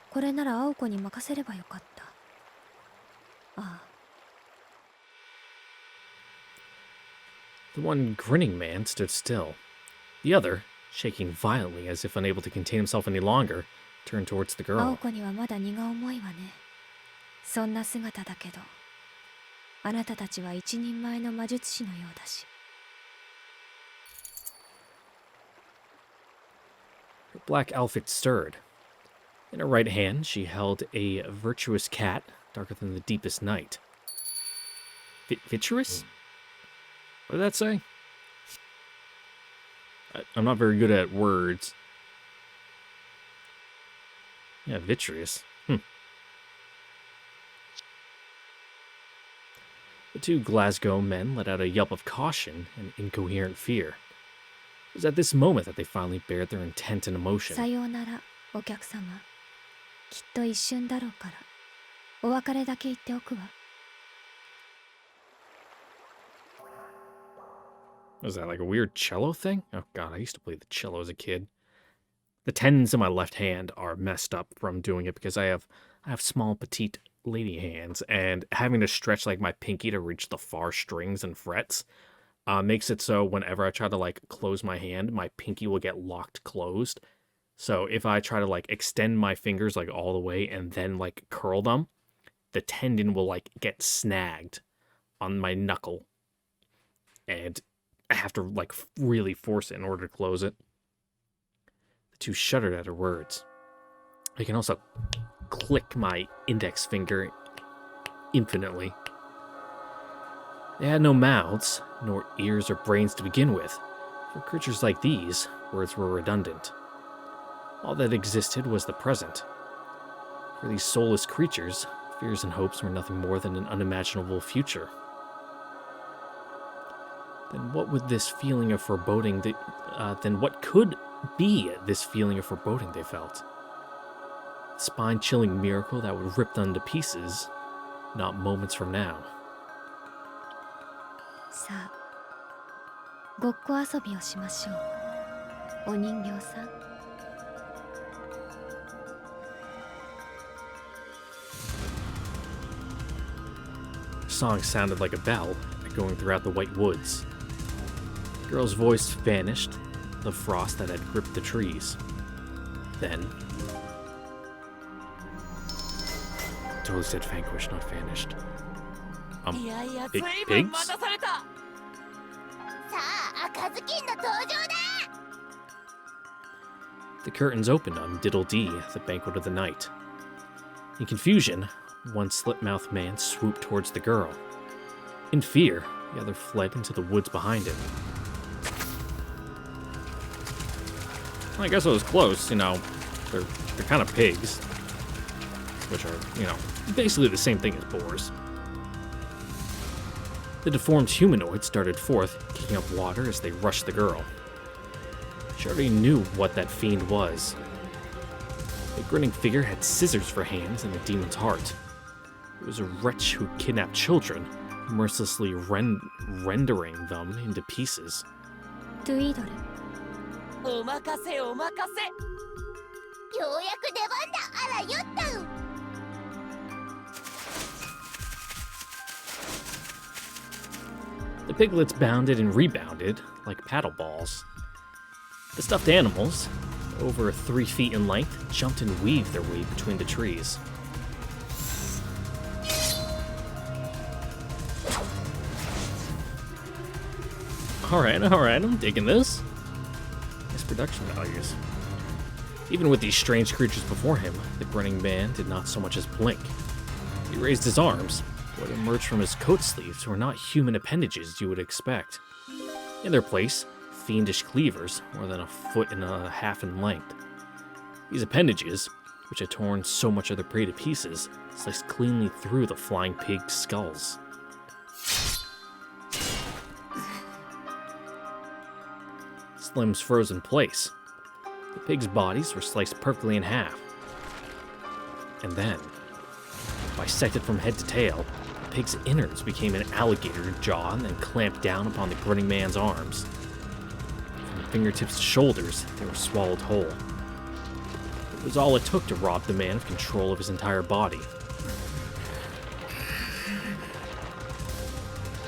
これなら青子に任せればよかった。ああ。 The one grinning man stood still. The other, shaking violently as if unable to contain himself any longer, turned towards the 青 girl. 子にはまだ荷が重いわね。そんな姿だけど、あなたたちは一人前の魔術師のようだし。 Her black outfit stirred. In her right hand, she held a virtuous cat, darker than the deepest night. Vitreous? What did that say? I'm not very good at words. Yeah, vitreous. The two Glasgow men let out a yelp of caution and incoherent fear. It was at this moment that they finally bared their intent and emotion. さようなら、お客様。きっと一瞬だろうから。お別れだけ言っておくわ。 Was that like a weird cello thing? Oh god, I used to play the cello as a kid. The tendons in my left hand are messed up from doing it because I have small petite lady hands, and having to stretch like my pinky to reach the far strings and frets makes it so whenever I try to like close my hand, my pinky will get locked closed. So if I try to like extend my fingers like all the way and then like curl them, the tendon will like get snagged on my knuckle. And I have to like really force it in order to close it. The two shuddered at her words. I can also click my index finger infinitely. They had no mouths, nor ears or brains to begin with. For creatures like these, words were redundant. All that existed was the present. For these soulless creatures, fears and hopes were nothing more than an unimaginable future. Then what would this feeling of foreboding then what could be this feeling of foreboding they felt? A spine-chilling miracle that would rip them to pieces, not moments from now. さあ、ごっこ遊びをしましょう。お人形さん。The song sounded like a bell echoing throughout the white woods. The girl's voice vanished, the frost that had gripped the trees. Then... Totally said vanquished, not vanished. いやいや、 big 随分 pigs? 待たされた。さあ赤ずきんの登場だ。 The curtains opened on Diddle Dee, the banquet of the night. In confusion, one slit-mouthed man swooped towards the girl. In fear, the other fled into the woods behind him. Well, I guess it was close, you know. They're kind of pigs. Which are, you know, basically the same thing as boars. The deformed humanoid started forth, kicking up water as they rushed the girl. She already knew what that fiend was. The grinning figure had scissors for hands and the demon's heart. It was a wretch who kidnapped children, mercilessly rendering them into pieces. トゥイードル。お任せお任せ。ようやく出番だ。あらよったう。 The piglets bounded and rebounded like paddle balls. The stuffed animals, over 3 feet in length, jumped and weaved their way between the trees. Alright, I'm digging this. Nice production values. Even with these strange creatures before him, the grinning man did not so much as blink. He raised his arms. What emerged from his coat sleeves were not human appendages you would expect. In their place, fiendish cleavers, more than 1.5 feet in length. These appendages, which had torn so much of their prey to pieces, sliced cleanly through the flying pig's skulls. Limbs froze in place. The pigs' bodies were sliced perfectly in half. And then, bisected from head to tail, the pig's innards became an alligator jaw and then clamped down upon the grinning man's arms. From fingertips to shoulders, they were swallowed whole. It was all it took to rob the man of control of his entire body.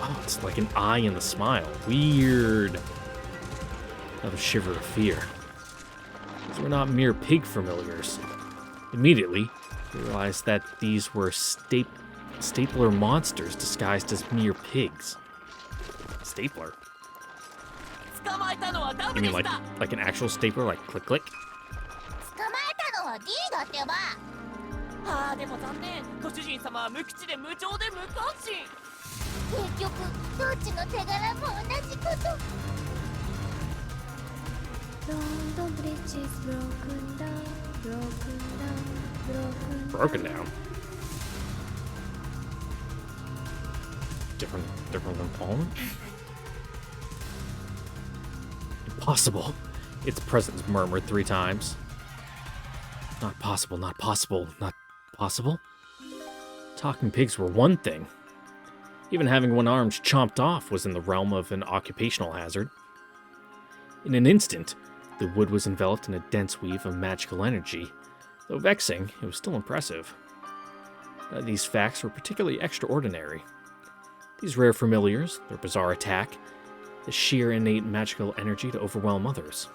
Oh, it's like an eye in the smile. Weird. Another shiver of fear. These were not mere pig familiars. Immediately, he realized that these were stapler monsters disguised as mere pigs. Stapler? 捕まえたのはダ You ブで mean した。 like an actual stapler, like click click? 捕まえたのは D だってば。ああでも残念。ご主人様は無口で無情で無関心。結局どっちの手柄も同じこと。 London Bridge is broken down, broken down, broken Broken down. Different than Poland? Impossible. Its presence murmured 3 times. Not possible, not possible, not possible. Talking pigs were one thing. Even having one arm chomped off was in the realm of an occupational hazard. In an instant, the wood was enveloped in a dense weave of magical energy. Though vexing, it was still impressive. These facts were particularly extraordinary. These rare familiars, their bizarre attack, the sheer innate magical energy to overwhelm others.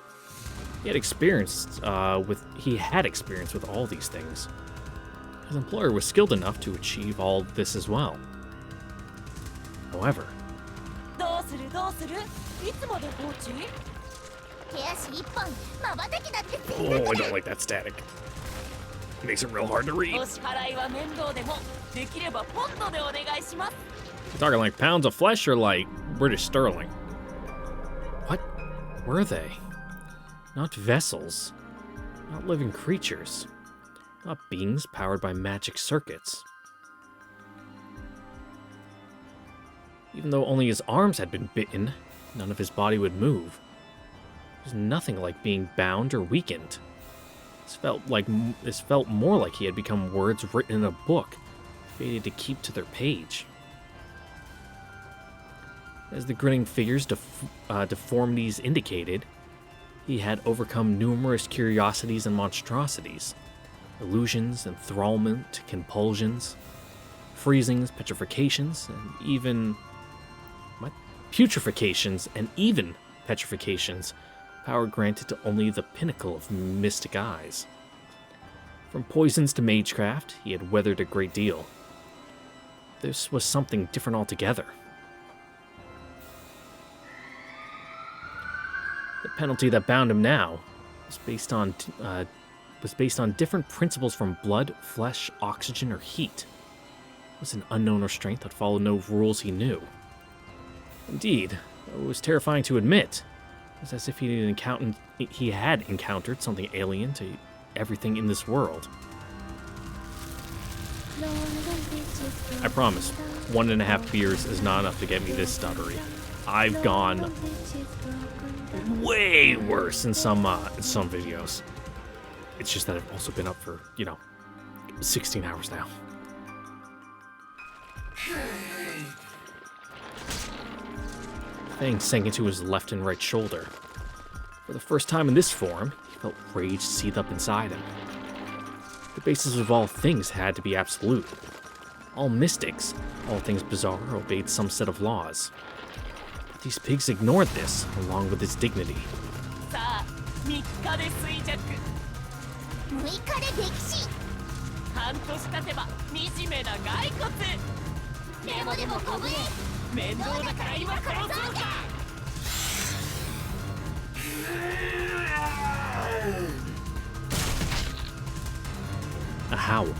He had experience with all these things. His employer was skilled enough to achieve all this as well. However, どうするどうする。いつまで放置？手足一本まばたきだって oh, I don't like that static. It makes it real hard to read. お支払いは面倒でもできればポンドでお願いします。 You talking like pounds of flesh or like British sterling? What? were they? Not vessels, not living creatures, not beings powered by magic circuits. Even though only his arms had been bitten, none of his body would move. There was nothing like being bound or weakened. This felt more like he had become words written in a book, fated to keep to their page. As the grinning figure's deformities indicated, he had overcome numerous curiosities and monstrosities, illusions, enthrallment, compulsions, freezings, petrifications, and even putrefacitions, and even petrifications, power granted to only the pinnacle of mystic eyes. From poisons to magecraft, he had weathered a great deal. This was something different altogether. The penalty that bound him now was based on different principles from blood, flesh, oxygen, or heat. It was an unknown restraint that followed no rules he knew. Indeed, it was terrifying to admit. It was as if he had encountered something alien to everything in this world. I promise, 1.5 beers is not enough to get me this stuttery. I've gone way worse in some videos. It's just that I've also been up for, 16 hours now. Fang sank into his left and right shoulder. For the first time in this form, he felt rage seethe up inside him. The basis of all things had to be absolute. All mystics, all things bizarre, obeyed some set of laws. But these pigs ignored this, along with its dignity. 3日で衰弱6日で溺死半年経てば惨めな骸骨でも小ぶれ面倒だから今殺そうか A howl.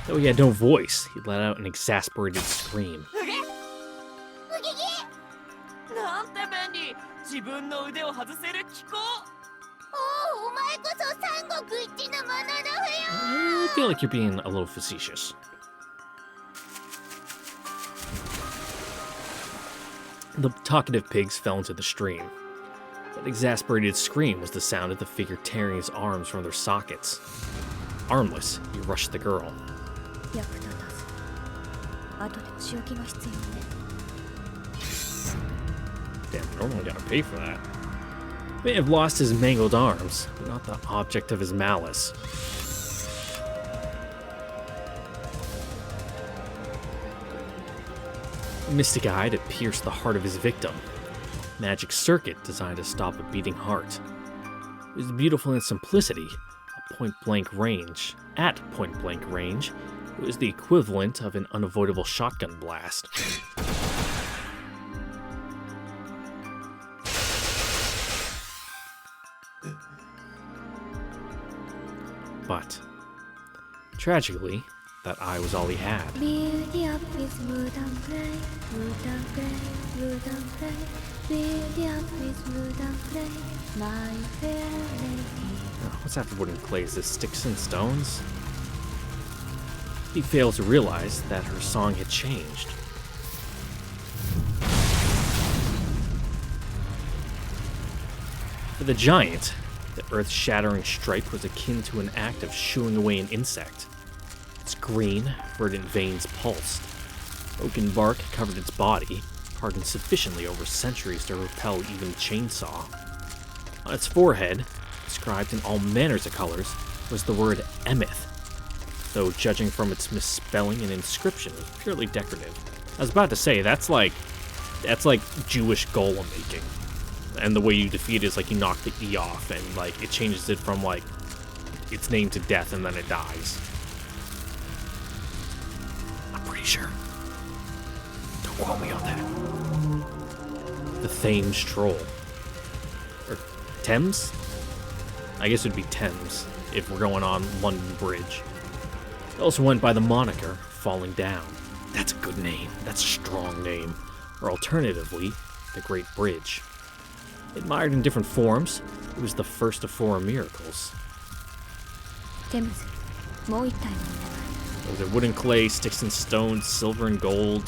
Though he had no voice, he let out an exasperated scream. うげげなんて便利自分の腕を外せる機構お前こそ三国一のもののふよ I feel like you're being a little facetious. The talkative pigs fell into the stream. That exasperated scream was the sound of the figure tearing his arms from their sockets. Armless, he rushed the girl. 役立たず後で仕置きが必要ね Damn, normally gotta pay for that. May have lost his mangled arms, but not the object of his malice. Mystic Eye had pierced the heart of his victim. Magic circuit designed to stop a beating heart. It was beautiful in its simplicity. At point-blank range, it was the equivalent of an unavoidable shotgun blast. But, tragically, that eye was all he had. Beauty up with wood and clay, wood and clay, wood and clay. Beauty up with wood and clay, my fair lady. What's after wood and clay? Is this sticks and stones? He failed to realize that her song had changed. For the giant, the earth-shattering stripe was akin to an act of shooing away an insect. Its green, verdant veins pulsed. Oaken bark covered its body, hardened sufficiently over centuries to repel even a chainsaw. On its forehead, inscribed in all manners of colors, was the word Emeth, though judging from its misspelling and inscription, was purely decorative. I was about to say, that's like Jewish golem making. And the way you defeat it is like you knock the E off, and like it changes it from like its name to death, and then it dies. I'm pretty sure. Don't quote me on that. The Thames Troll. Or Thames? I guess it would be Thames if we're going on London Bridge. It also went by the moniker Falling Down. That's a good name. That's a strong name. Or alternatively, the Great Bridge. Admired in different forms, it was the first of 4 miracles. テムズ、もう一体持って Was it wood and clay, sticks and stones, silver and gold,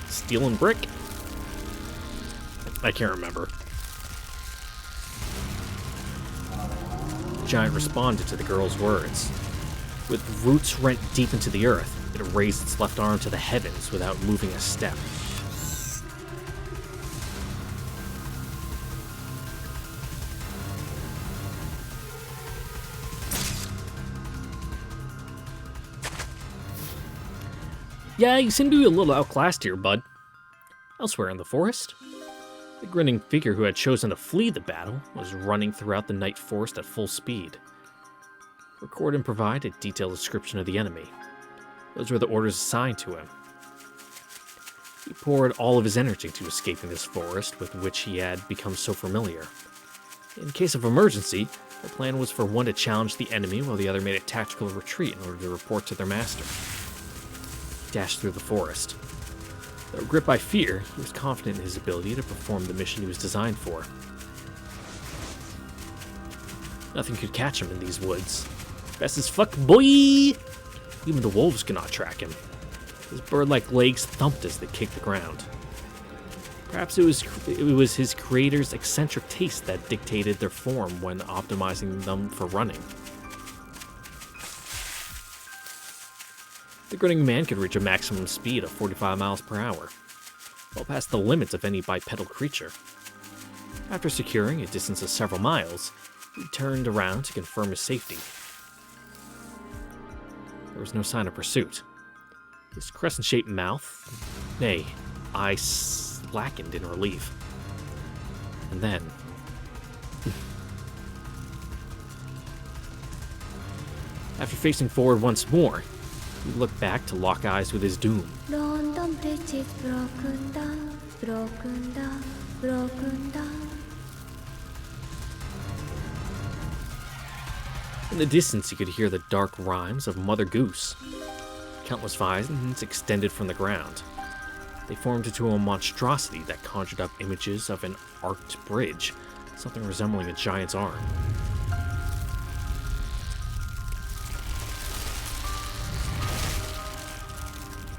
steel and brick? I can't remember. The giant responded to the girl's words. With roots rent deep into the earth, it raised its left arm to the heavens without moving a step. Yeah, you seem to be a little outclassed here, bud. Elsewhere in the forest, the grinning figure who had chosen to flee the battle was running throughout the night forest at full speed. Record and provide a detailed description of the enemy. Those were the orders assigned to him. He poured all of his energy into escaping this forest with which he had become so familiar. In case of emergency, the plan was for one to challenge the enemy while the other made a tactical retreat in order to report to their master. He dashed through the forest. Though gripped by fear, he was confident in his ability to perform the mission he was designed for. Nothing could catch him in these woods. Fast as fuck, boy! Even the wolves could not track him. His bird-like legs thumped as they kicked the ground. Perhaps it was his creator's eccentric taste that dictated their form when optimizing them for running. The grinning man could reach a maximum speed of 45 miles per hour, well past the limits of any bipedal creature. After securing a distance of several miles, he turned around to confirm his safety. There was no sign of pursuit. His crescent-shaped mouth, nay, eyes slackened in relief. And then... After facing forward once more, he looked back to lock eyes with his doom. London Bridge is broken down, broken down, broken down. In the distance, he could hear the dark rhymes of Mother Goose. Countless vines extended from the ground. They formed into a monstrosity that conjured up images of an arced bridge, something resembling a giant's arm.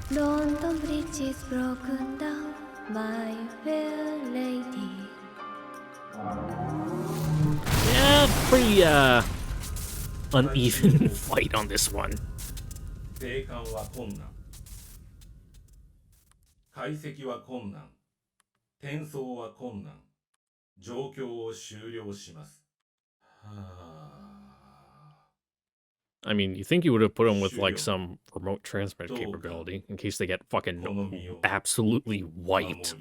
London Bridge is broken down, my fair lady. Yeah, pretty, uneven fight on this one. 生還は困難。解析は困難。転送は困難。状況を終了します。はあ。I mean, you think you would have put him with, like, some remote transmit capability in case they get fucking absolutely wiped.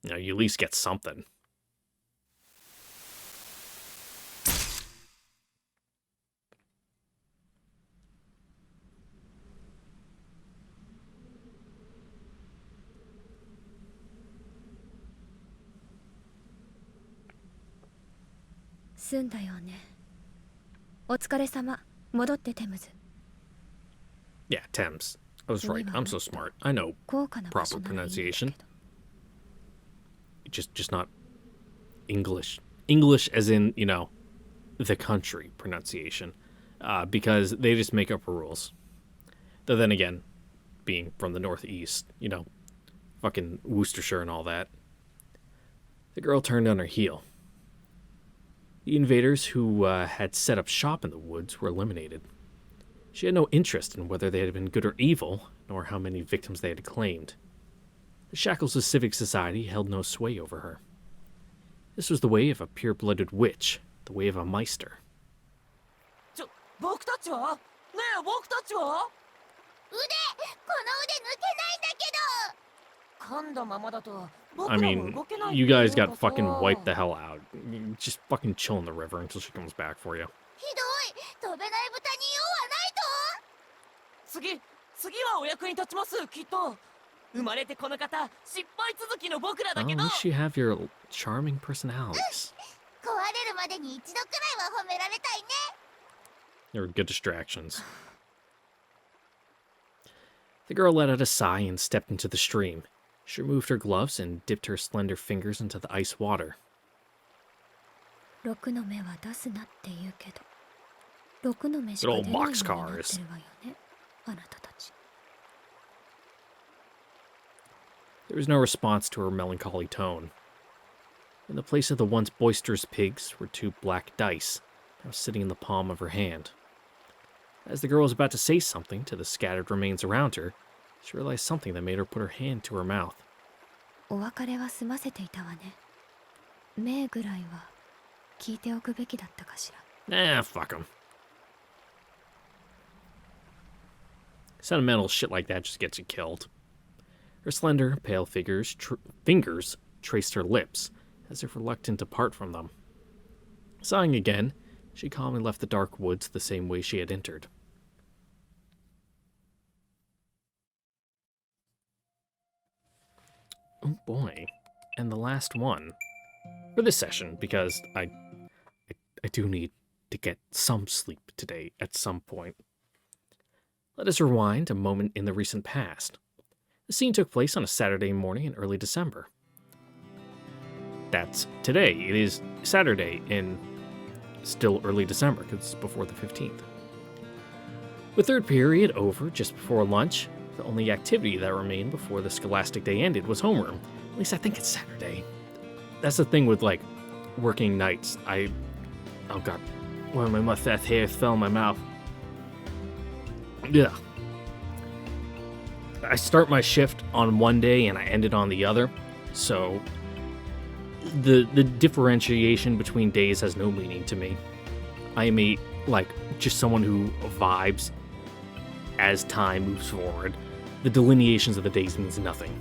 You know, you at least get something. Yeah, Thames. I was right. I'm so smart. I know proper pronunciation. Just not English. English as in, you know, the country pronunciation. Because they just make up rules. Though then again, being from the Northeast, you know, fucking Worcestershire and all that. The girl turned on her heel. The invaders who had set up shop in the woods were eliminated. She had no interest in whether they had been good or evil, nor how many victims they had claimed. The shackles of civic society held no sway over her. This was the way of a pure-blooded witch, the way of a Meister. 僕たちは？ねえ、僕たちは？この腕抜けないんだけど。噛んだままだと I mean, you guys got fucking wiped the hell out. Just fucking chill in the river until she comes back for you. ひどい。飛べない豚に用はないと。次はお役に立ちますきっと。生まれてこの方、失敗続きの僕らだ At けど。 least you have your charming personalities. 壊れるまでに一度くらいは褒められたいね。They were good distractions. The girl let out a sigh and stepped into the stream. She removed her gloves and dipped her slender fingers into the ice water. 6の目は出すなって言うけど、6の目しか出ないようになってるわよね、あなたたち。There was no response to her melancholy tone. In the place of the once boisterous pigs were 2 black dice, now sitting in the palm of her hand. As the girl was about to say something to the scattered remains around her, she realized something that made her put her hand to her mouth. お別れは済ませていたわね。目ぐらいは聞いておくべきだったかしら。Fuck him. Sentimental shit like that just gets you killed. Her slender, pale fingers traced her lips, as if reluctant to part from them. Sighing again, she calmly left the dark woods the same way she had entered. Oh boy. And the last one. For this session, because I do need to get some sleep today at some point. Let us rewind a moment in the recent past. The scene took place on a Saturday morning in early December. That's today. It is Saturday in still early December, because it's before the 15th. With third period over just before lunch, the only activity that remained before the scholastic day ended was homeroom. At least I think it's Saturday. That's the thing with, like, working nights. Oh god. Well, my mustache hair fell in my mouth. Yeah. I start my shift on one day and I end it on the other, so the differentiation between days has no meaning to me. I am just someone who vibes as time moves forward. The delineations of the days means nothing.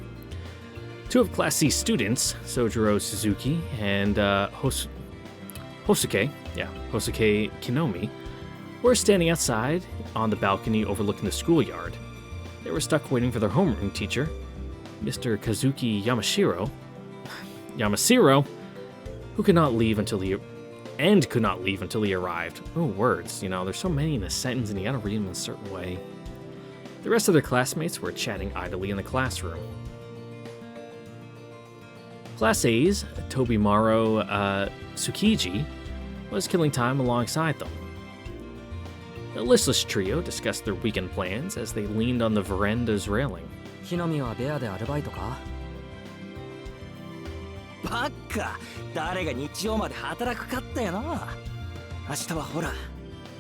2 of Class C students, Sojiro Suzuki and Hosuke Kinomi, were standing outside on the balcony overlooking the schoolyard. They were stuck waiting for their homeroom teacher, Mr. Kazuki Yamashiro, who could not leave until he arrived. Oh, words, there's so many in a sentence and you gotta read them in a certain way. The rest of their classmates were chatting idly in the classroom. Class A's Tobimaro Tsukiji was killing time alongside them. The listless trio discussed their weekend plans as they leaned on the veranda's railing. 木の実はベアでアルバイトか？バカ、誰が日曜まで働くかってよな。明日はほら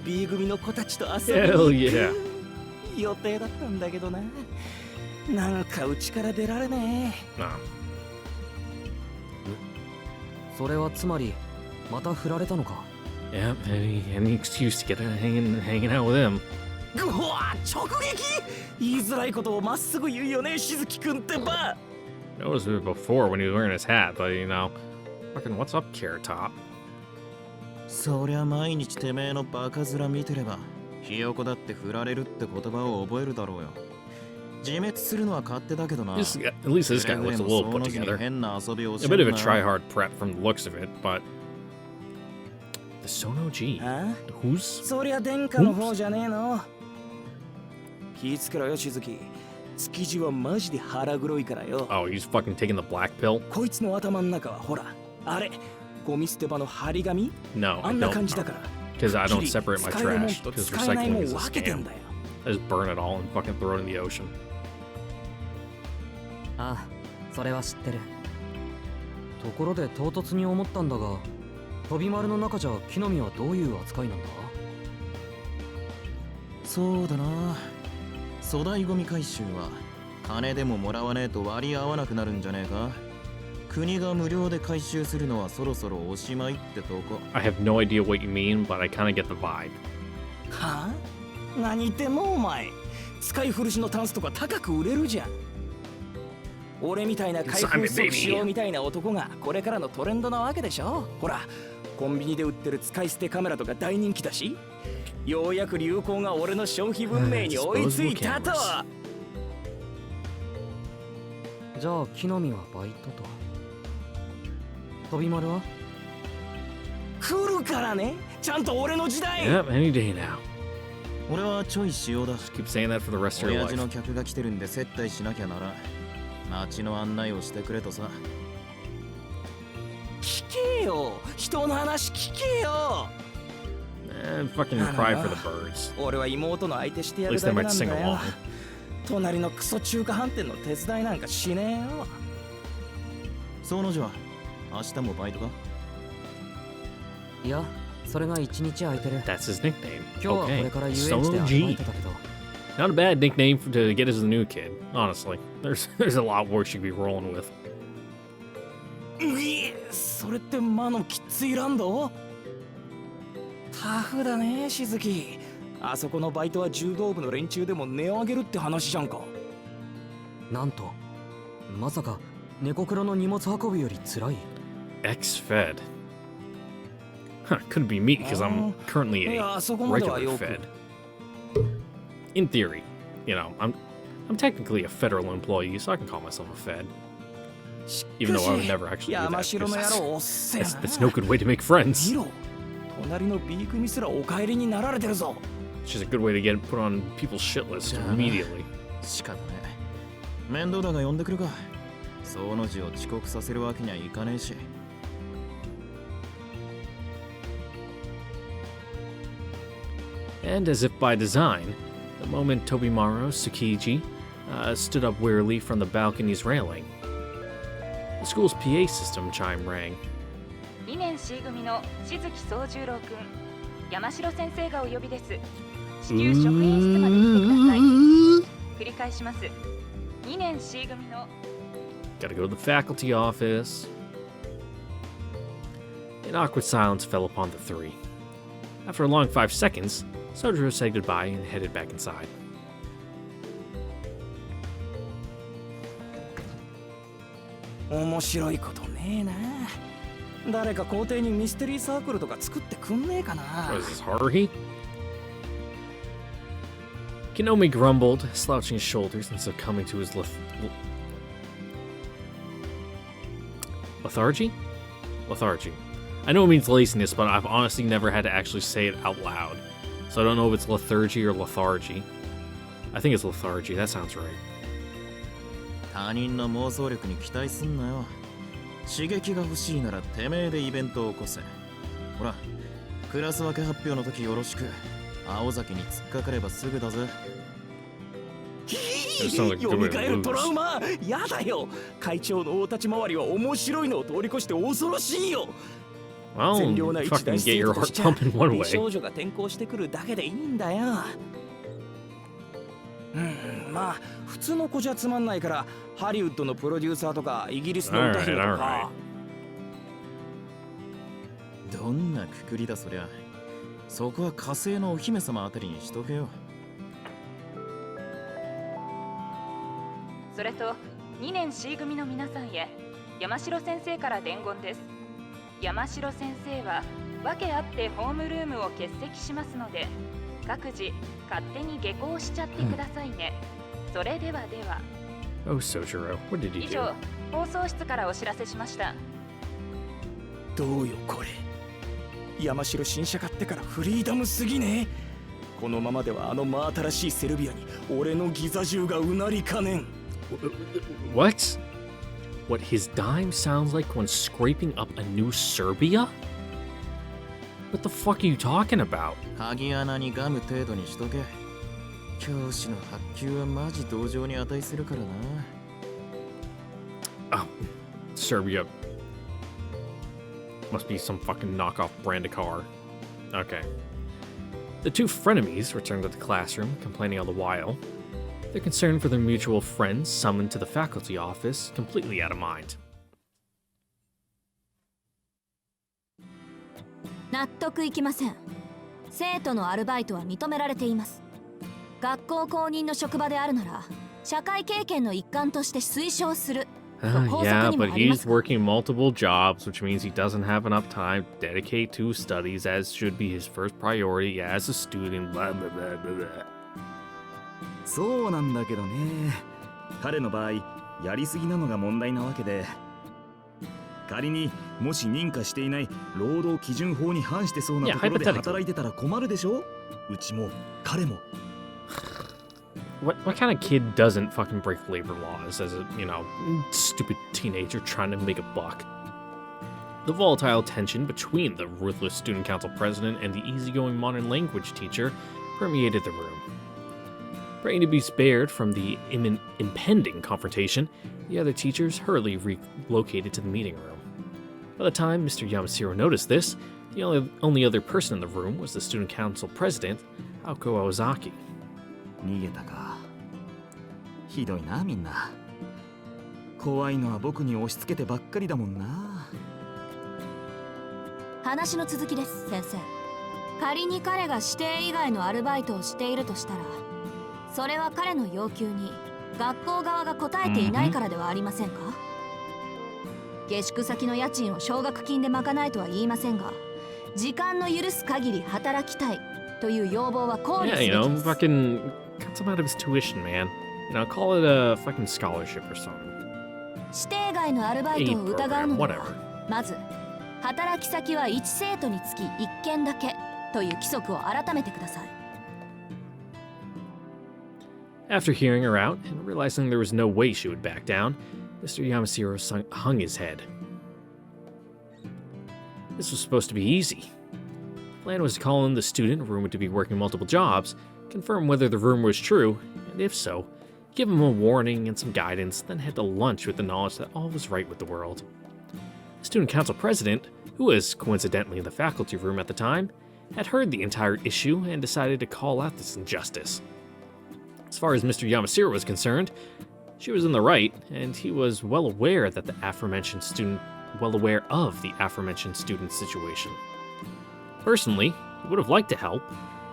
B 組の子たちと遊びに Hell yeah. 予定だったんだけどな。なんかうちから出られねえ。Nah. それはつまりまた振られたのか？ Yep, any excuse to get hanging out with him. ぐわ直撃言いづらいことをまっすぐ言うよね、しずきくんってば。 Noticed it before when he was wearing his hat, but fucking what's up, Carrot Top? そりゃ毎日てめえのバカ面見てれば、ひよこだって振られるって言葉を覚えるだろうよ。自滅するのは勝手だけどな。At least this guy looks a little put together. A bit of a try-hard prep from the looks of it, but the Sono-G. あ Who's? そりゃ殿下の方じゃねえの。気ぃつけろよ、しずき。築地はマジで腹黒いからよ。 Oh, he's fucking taking the black pill? こいつの頭の中はほら、あれ、ゴミ捨て場の張り紙 No, あ I んな don't. 感じだから。 Because I don't separate my 使えるもん trash. と Because 使えないも recycling ん is a 分けてん scam. だよ。 I just burn it all and fucking throw it in the ocean. ああ、それは知ってる。ところで唐突に思ったんだが、飛び丸の中じゃ木の実はどういう扱いなんだ？そうだな。粗大ゴミ回収は金でももらわねえと割り合わなくなるんじゃねえか。国が無料で回収するのはそろそろおしまいってとこ。 I have no idea what you mean, but I kind of get the vibe. はあ？何言ってんのお前。使い古しのタンスとか高く売れるじゃん。俺みたいな開封即使用みたいな男がこれからのトレンドなわけでしょ。ほら、コンビニで売ってる使い捨てカメラとか大人気だし、ようやく流行が俺の消費文明に追いついたと。じゃあ木の実はバイトと。飛び丸は？来るからね。ちゃんと俺の時代。 Yep, any day now. 俺はちょい仕様だ。 Keep saying that for the rest of your 親父 life. の客が来てるんで接待しなきゃなら。街の案内をしてくれとさ。聞けよ、人の話聞けよ。Fucking cry for the birds. 俺は妹の相手してや At る least だ they け might なん sing だよ。 along. 隣のクソ中華飯店の手伝いなんかしねえよ。その女は明日もバイトか？いや、それが1日空いてる。 That's his nickname. 今日はこ Okay. れから遊園地で Solo アルバイ G. トだけど。 Not a bad nickname to get as a new kid, honestly. There's a lot worse you could be rolling with. それって魔のキッズイランド？タフだね、しずき。あそこのバイトは柔道部の連中でも値を上げるって話じゃんか。なんと、まさか猫黒の荷物運びより辛い。 Ex-Fed. Huh, couldn't be me because I'm currently い a や、そこまでは regular よく。 Fed. In theory, you know, I'm technically a federal employee, so I can call myself a Fed. Even though I would never actually do 山 that. 城 because の野 That's, 郎おっせえな。 that's no good way to make friends. 見ろ、隣の B 組すらお帰りになられてるぞ。 It's just a good way to get put on people's shit list immediately. 仕方ねえ。面倒だが呼んでくるか。その字を遅刻させるわけにはいかねえし。And as if by design, the moment Tobimaru Tsukiji stood up wearily from the balcony's railing, the school's PA system chime rang. 2年 C 組の静木宗十郎くん、山城先生がお呼びです。至急職員室まで来てください。繰り返します。2年 C 組の Gotta go to the faculty office. An awkward silence fell upon the three. After a long 5 seconds, Sojiro said goodbye and headed back inside. 面白いことねえな。誰か校庭にミステリーサークルとか作ってくんねえかな。 What is this, Haruhi? Kinomi grumbled, slouching his shoulders and succumbing to his lethargy? Lethargy. I know it means laziness, but I've honestly never had to actually say it out loud. So I don't know if it's lethargy or lethargy. I think it's lethargy, that sounds right. 他人の妄想力に期待すんなよ。刺激が欲しいならてめえでイベントを起こせ。ほら、クラス分け発表の時よろしく。青崎に突っかかればすぐだぜ。読み替えるトラウマやだよ。会長の大立ち回りは面白いのを通り越して恐ろしいよ。 Well, 善良な一 fucking 大 get 生 your 徒と heart しちゃ pumping one 美 way. 少女が転校してくるだけでいいんだよ。まあ普通の子じゃつまんないからハリウッドのプロデューサーとかイギリスの歌姫と Alright, か。どんなくくりだそりゃ。そこは火星のお姫様あたりにしとけよ。それと2年 C 組の皆さんへ山城先生から伝言です。山城先生は訳あってホームルームを欠席しますので、各自勝手に下校しちゃってくださいね。それではでは。 Oh, Sojiro, what did 以 you 上 do?、放送室からお知らせしました。どうよこれ。山城新車買ってからフリーダムすぎね。このままではあの真新しいセルビアに俺のギザ銃がうなりかねん。What? What his dime sounds like when scraping up a new Serbia? What the fuck are you talking about? 鍵穴にガム程度にしとけ。教師の発給はマジ同情に値するからな。 Oh, Serbia. Must be some fucking knockoff brand of car. Okay. The two frenemies returned to the classroom, complaining all the while. Their concern for their mutual friends summoned to the faculty office, completely out of mind. 納得いきません。生徒のアルバイトは認められています。学校公認の職場であるなら社会経験の一環として推奨する。Yeah, but he's working multiple jobs, which means he doesn't have enough time to dedicate to studies, as should be his first priority as a student. Blah, blah, blah, blah, blah. そうなんだけどね。彼の場合、やりすぎなのが問題なわけで。仮にもし認可していない労働基準法に反してそうなところで働いてたら困るでしょ。うちも彼も。what kind of kid doesn't fucking break labor laws as a, stupid teenager trying to make a buck? The volatile tension between the ruthless student council president and the easygoing modern language teacher permeated the room. Praying to be spared from the impending confrontation, the other teachers hurriedly relocated to the meeting room. By the time Mr. Yamashiro noticed this, the only other person in the room was the student council president, Aoko Aozaki. 逃げたか。ひどいなみんな。怖いのは僕に押し付けてばっかりだもんな。話の続きです、先生。仮に彼が指定以外のアルバイトをしているとしたら、それは彼の要求に学校側が応えていないからではありませんか？下宿先の家賃を奨学金で賄えとは言いませんが、時間の許す限り働きたいという要望は考慮すべきです。fucking cut some out of his tuition, man. Call it a fucking scholarship or something. 指定外のアルバイトを疑うのなら、まず働き先は1生徒につき1件だけという規則を改めてください。After hearing her out and realizing there was no way she would back down, Mr. Yamashiro hung his head. This was supposed to be easy. The plan was to call in the student rumored to be working multiple jobs, confirm whether the rumor was true, and if so, give him a warning and some guidance, then head to lunch with the knowledge that all was right with the world. The student council president, who was coincidentally in the faculty room at the time, had heard the entire issue and decided to call out this injustice. As far as Mr. Yamashiro was concerned, she was in the right, and he was well aware of the aforementioned student's situation. Personally, he would have liked to help,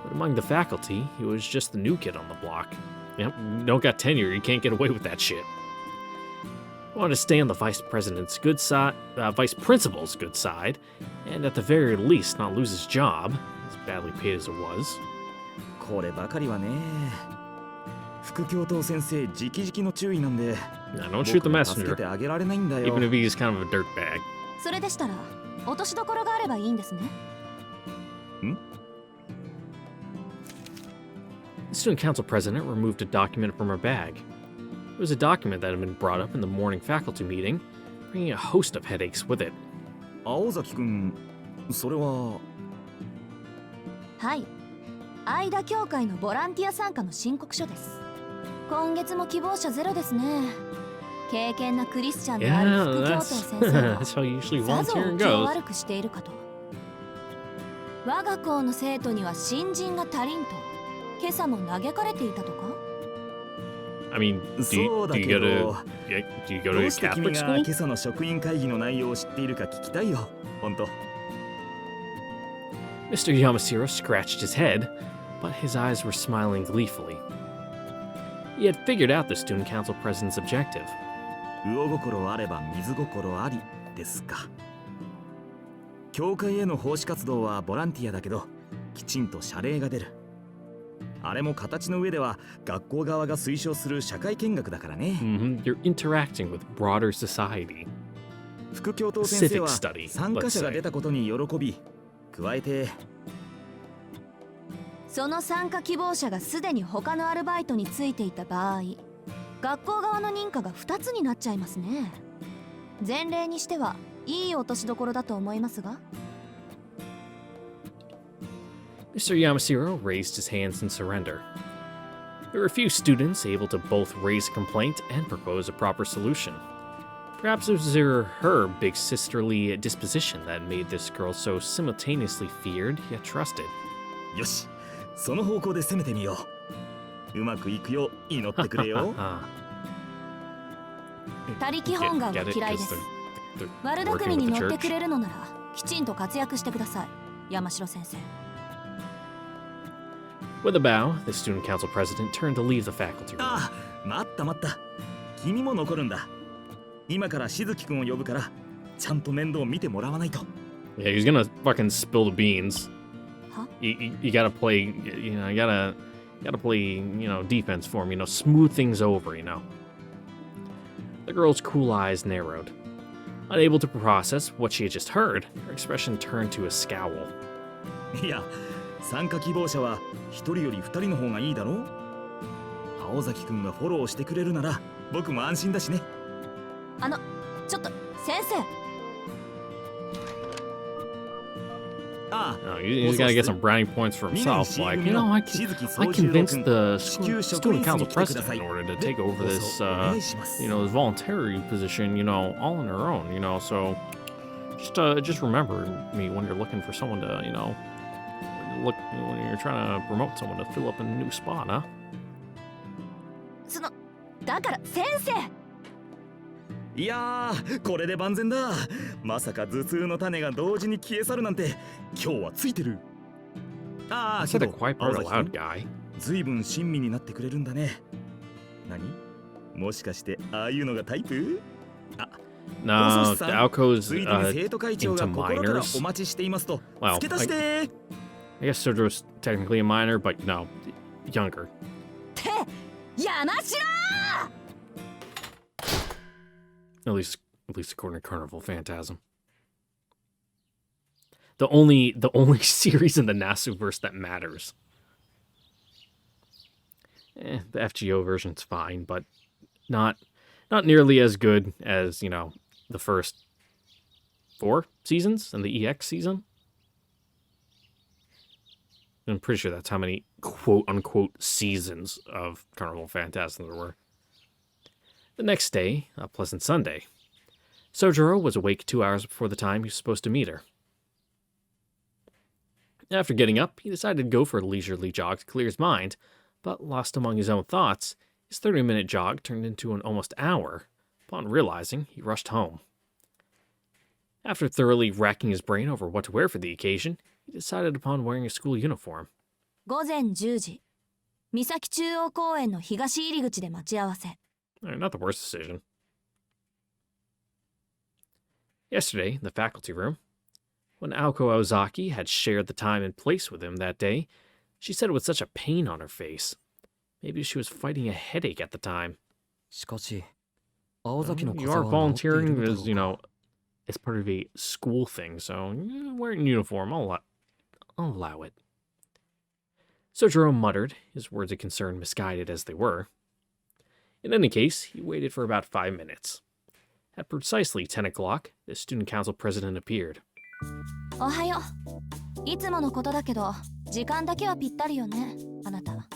but among the faculty, he was just the new kid on the block. Yep, you don't got tenure, you can't get away with that shit. He wanted to stay on the vice principal's good side, and at the very least not lose his job, as badly paid as it was. こればかりはね。副教頭先生直々の注意なんで。Now, don't shoot the 僕が助け messenger, てあげられないんだよ。 even if he's kind of a dirtbag. それでしたら落としどころがあればいいんですね。The student council president removed a document from her bag. It was a document that had been brought up in the morning faculty meeting, bringing a host of headaches with it. 青崎くん、それは。はい。愛田協会のボランティア参加の申告書です。今月も希望者ゼロですね。経験なクリスチャンである副教頭先生が that's how usually さぞ volunteering 気を goes. 悪くしているかと。我が校の生徒には新人が足りんと今朝も嘆かれていたとか？ I mean, do you go to a どうして君 Catholic が school? 今朝の職員会議の内容を知っているか聞きたいよ。本当。Mr. Yamashiro scratched his head, but his eyes were smiling gleefully. He had figured out the student council president's objective. 魚心あれば水心ありですか。教会への奉仕活動はボランティアだけど、きちんと謝礼が出る。あれも形の上では学校側が推奨する社会見学だからね。You're interacting with broader society. 副教頭先生は Civic study, 参加者が出たことに喜び、加えてその参加希望者がすでに他のアルバイトについていた場合、学校側の認可が2つになっちゃいますね。前例にしてはいい落としどころだと思いますが。Mr. Yamashiro raised his hands in surrender. There were few students able to both raise a complaint and propose a proper solution. Perhaps it was her big sisterly disposition that made this girl so simultaneously feared yet trusted. よし、その方向で攻めてみよう。うまくいくよう祈ってくれよ。他力本願は嫌いです。悪巧みに乗ってくれるのならきちんと活躍してください、山城先生。With a bow, the student council president turned to leave the faculty room. ああ、待った待った。君も残るんだ。今からしずきくんを呼ぶから、ちゃんと面倒見てもらわないと。Yeah, he's gonna fucking spill the beans. Huh? You gotta play, you gotta play, defense for him, smooth things over, The girl's cool eyes narrowed. Unable to process what she had just heard, her expression turned to a scowl. いや、参加希望者は一人より二人の方がいいだろう。青崎くんがフォローしてくれるなら僕も安心だしね。ちょっと先生。ああ、 He's got to get some brownie points for himself. Like, you know, I convinced the student council president in order to take over this, you know, this voluntary position, you know, all on her own, you know. So just remember me when you're looking for someone to, you know, look when you're trying to promote someone to fill up a new spot, huh? だから先生。いやー、これで万全だ。まさか頭痛の種が同時に消え去るなんて今日はついてる。ああ、 I said け a ど quiet 青 part 崎 aloud 君 guy. ずいぶん親身になってくれるんだね。何？もしかしてああいうのがタイプ？あ、 No, Alco's ついでに生徒会長が into 心から minors. お待ちしていますと Well, 付け足して。 I guess Sojo's technically a minor, but you know, younger. って山城。At least according to Carnival Phantasm. The only series in the Nasuverse that matters. The FGO version's fine, but not nearly as good as, you know, the first 4 seasons and the EX season. I'm pretty sure that's how many quote-unquote seasons of Carnival Phantasm there were. The next day, a pleasant Sunday, Sojiro was awake 2 hours before the time he was supposed to meet her. After getting up, he decided to go for a leisurely jog to clear his mind, but lost among his own thoughts, his 30-minute jog turned into an almost hour. Upon realizing, he rushed home. After thoroughly racking his brain over what to wear for the occasion, he decided upon wearing a school uniform. 午前10時、三崎中央公園の東入り口で待ち合わせ。Not the worst decision. Yesterday, in the faculty room, when Aoko Aozaki had shared the time and place with him that day, she said it with such a pain on her face. Maybe she was fighting a headache at the time. しかし、青崎の You 風 are 邪は治っている volunteering のだろ as, う you か know, as part of a school thing, so wearing a uniform, I'll allow it. Sojiro muttered, his words of concern misguided as they were. In any case, he waited for about 5 minutes. At precisely 10 o'clock, the student council president appeared. おはよう。いつものことだけど、時間だけはぴったりよね、あなた。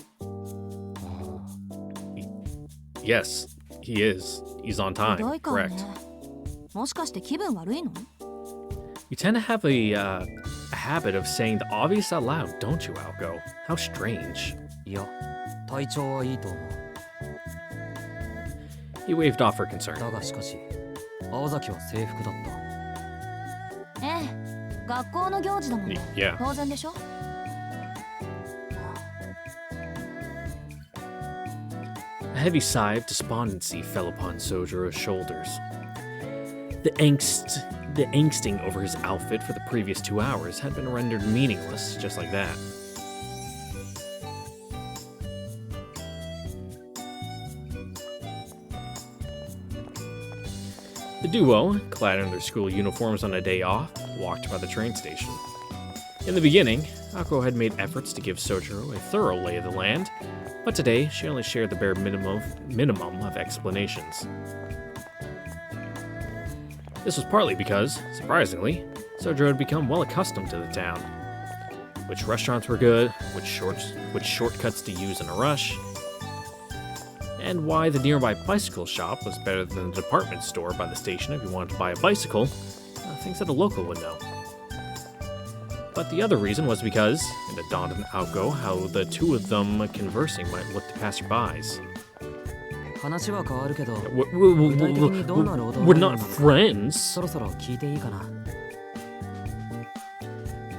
Yes, he is. He's on time. ひどい顔ね Correct. もしかして気分悪いの？ You tend to have a habit of saying the obvious out loud, don't you, Alco? How strange. いや、体調はいいと思う。 He waved off her concern. だがしかし、青崎は制服だった。ええ、学校の行事だもん。 Yeah. 当然でしょ？ A heavy sigh of despondency fell upon Sojiro's shoulders. The angsting over his outfit for the previous 2 hours had been rendered meaningless just like that. The duo, clad in their school uniforms on a day off, walked by the train station. In the beginning, Ako had made efforts to give Sojiro a thorough lay of the land, but today she only shared the bare minimum of explanations. This was partly because, surprisingly, Sojiro had become well accustomed to the town. Which restaurants were good, which shortcuts to use in a rush, and why the nearby bicycle shop was better than the department store by the station if you wanted to buy a bicycle, things that a local would know. But the other reason was because it dawned on Aoko how the two of them conversing might look to passerbys. 話は変わるけど、 We're 具体的にどんな労働 not 内容なのか friends. そろそろ聞いていいかな。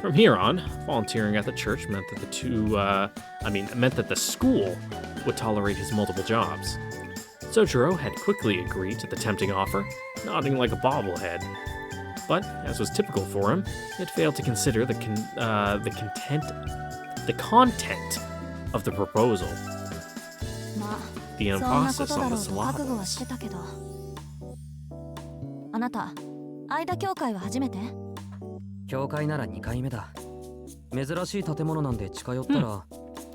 From here on, volunteering at the church meant that the school would tolerate his multiple jobs. Sojiro had quickly agreed to the tempting offer, nodding like a bobblehead. But, as was typical for him, it failed to consider the content of the proposal. まあ、 The そんなこ emphasis とだ on ろ the うと覚悟は syllables. してたけど。あなた、間教会は初めて？教会なら2回目だ。珍しい建物なんで近寄ったら、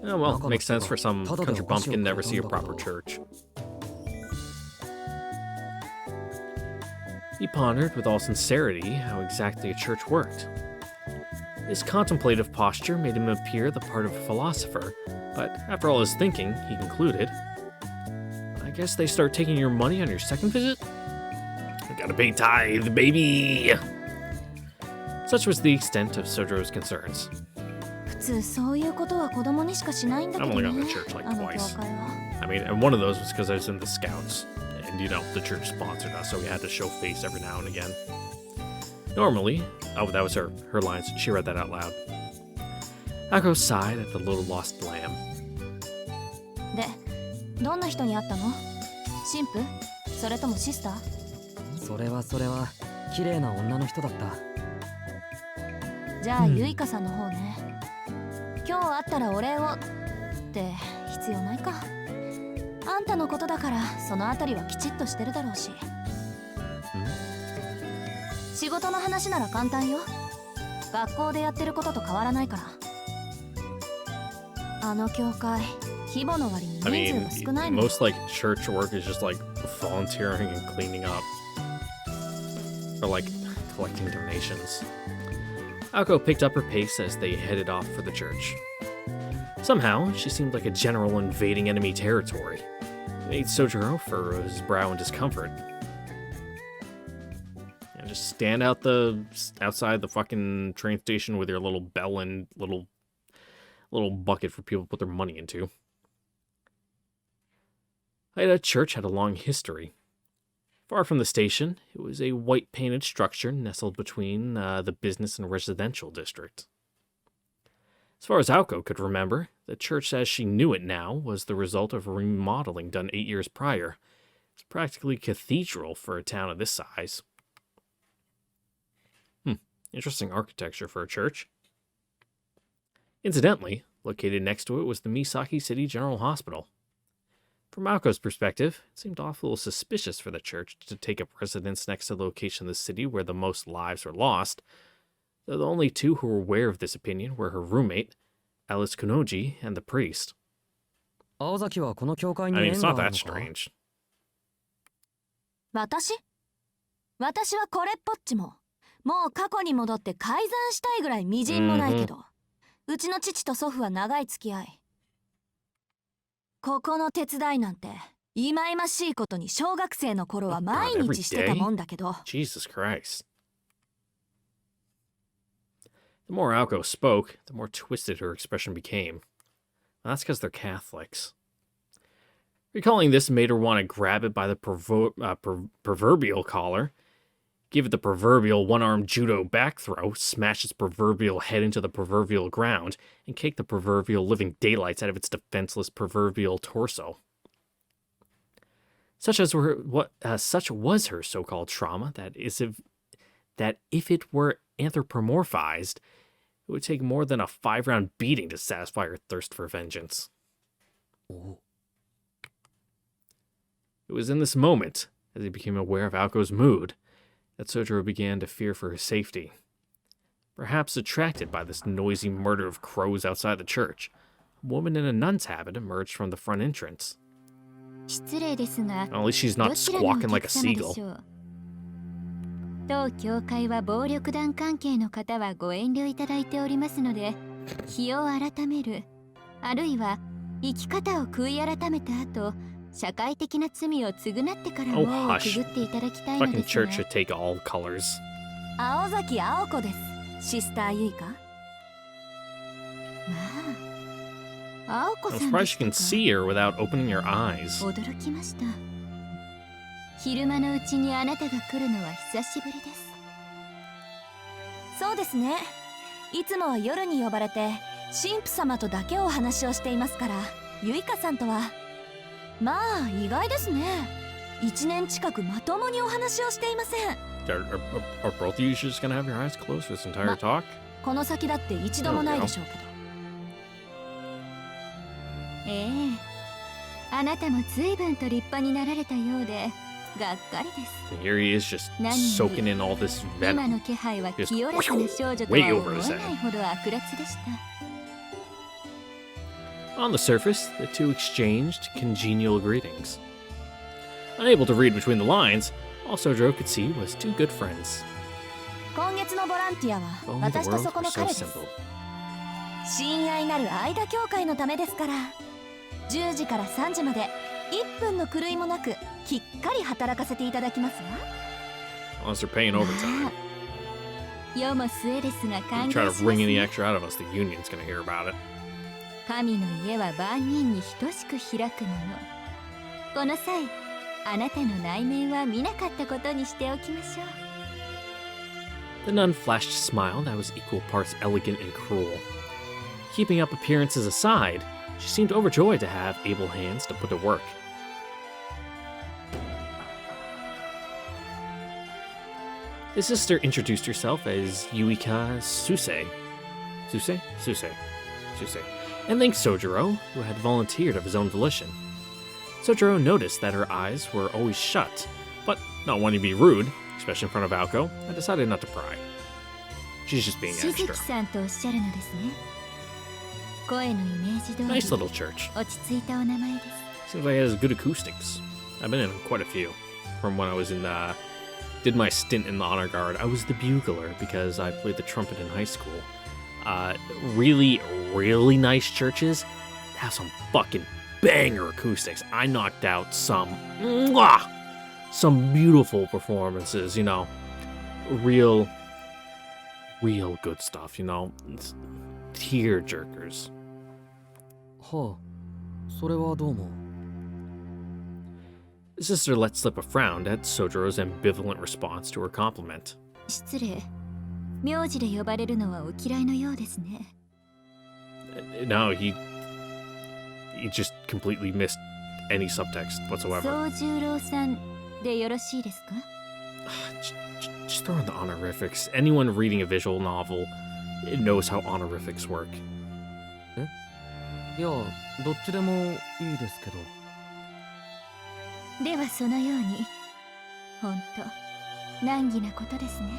Oh, well, makes sense for some country bumpkin never see a proper church. He pondered with all sincerity how exactly a church worked. His contemplative posture made him appear the part of a philosopher, but after all his thinking, he concluded, I guess they start taking your money on your second visit? I gotta pay tithe, baby! Such was the extent of Sojo's concerns. 普通そういうことは子供にしかしないんだけ I've ど only ね gone to church like あの twice. 教会は I mean, and one of those was because I was in the Scouts. And, you know, the church sponsored us, so we had to show face every now and again. Normally, oh, that was her lines. She read that out loud. Ako sighed at the little lost lamb. で、どんな人に会ったの？神父？それともシスター？それは綺麗な女の人だった。じゃあ、ゆいかさんの方ね。今日会ったらお礼をって必要ないか。あんたのことだからそのあたりはきちっとしてるだろうし。仕事の話なら簡単よ。学校でやってることと変わらないから。あの教会、規模の割に人数が少ないもん。most like church work is just like volunteering and cleaning up. Or like collecting donations. Ako picked up her pace as they headed off for the church. Somehow, she seemed like a general invading enemy territory. It made Sojiro furrow his brow in discomfort. Yeah, just stand outside the fucking train station with your little bell and little bucket for people to put their money into. Haida Church had a long history. Far from the station, it was a white-painted structure nestled between the business and residential district. As far as Aoko could remember, the church as she knew it now was the result of a remodeling done 8 years prior. It's practically cathedral for a town of this size. Interesting architecture for a church. Incidentally, located next to it was the Misaki City General Hospital. From Aoko's perspective, it seemed awful suspicious for the church to take up residence next to the location of the city where the most lives were lost, though the only two who were aware of this opinion were her roommate, Alice Kunoji, and the priest. I mean, it's not that strange. 私はこれっぽっちも。もう過去に戻って改ざんしたいぐらいみじんもないけど、うちの父と祖父は長い付き合い。ここの手伝いなんて、忌々しいことに小学生の頃は毎日してたもんだけど。Jesus Christ. The more Aoko spoke, the more twisted her expression became. Well, that's because they're Catholics. Recalling this made her want to grab it by the proverbial collar, give it the proverbial one-armed judo back throw, smash its proverbial head into the proverbial ground, and kick the proverbial living daylights out of its defenseless proverbial torso. Such was her so-called trauma that if it were anthropomorphized, it would take more than a 5-round beating to satisfy her thirst for vengeance. Oh. It was in this moment, as he became aware of Aoko's mood, that Sojiro began to fear for his safety. Perhaps attracted by this noisy murder of crows outside the church, a woman in a nun's habit emerged from the front entrance. At least she's not squawking like a seagull. 当教会は暴力団関係の方はご遠慮いただいておりますので、日を改める、あるいは生き方を悔い改めた後、社会的な罪を償ってからもくぐっていただきたいのですが。Fucking church should take all colors. 青崎青子です。シスターユイカ。まあ、青子さんですか。I'm surprised you can see her without opening your eyes. 驚きました。昼間のうちにあなたが来るのは久しぶりです。そうですね。いつもは夜に呼ばれて神父様とだけお話をしていますから、ユイカさんとはまあ意外ですね。1年近くまともにお話をしていません。Are both of you just gonna have your eyes closed for this entire talk? この先だって一度もないでしょうけど。ええ、あなたも随分と立派になられたようで。がっかりです。 And here he is just soaking in all this venom. 今の気配は清らかな少女とは思えないほど悪辣でした。On the surface, the two exchanged congenial greetings. Unable to read between the lines, all Sojiro could see was two good friends. 今月のボランティアは If only 私 the と world そこ were の so 彼です。 simple. 親愛なる間協会のためですから。10時から3時まで1分の狂いもなくきっかり働かせていただきますわ。 Unless they're paying overtime. 世も末ですが You 歓迎 try し to ま wring す any ね。 extra out of us, the union's gonna hear about it. 神の家は万人に等しく開くもの。この際、あなたの内面は見なかったことにしておきましょう。 The nun flashed a smile that was equal parts elegant and cruel. Keeping up appearances aside, she seemed overjoyed to have able hands to put to work. The sister introduced herself as Yuika Suse. Suse, and thanked Sojiro, who had volunteered of his own volition. Sojiro noticed that her eyes were always shut, but not wanting to be rude, especially in front of Aoko, I decided not to pry. She's just being しず extra. きさんとおっしゃるのですね。声のイメージ通り Nice little church. 落ち着いたお名前です。 Seems like it has good acoustics. I've been in quite a few. From when I was in did my stint in the honor guard, I was the bugler because I played the trumpet in high school. Really, really nice churches have some fucking banger acoustics. I knocked out some beautiful performances, you know. Real good stuff, you know. It's tear jerkers. はあ、それはどうも。 The sister let slip a frown at Sojiro's ambivalent response to her compliment. 失礼。名字で呼ばれるのはお嫌いのようですね。No, he just completely missed any subtext whatsoever. 宗十郎さんでよろしいですか？ Just throw in the honorifics. Anyone reading a visual novel knows how honorifics work. いや、どっちでもいいですけど。ではそのように。ほんと、難儀なことですね。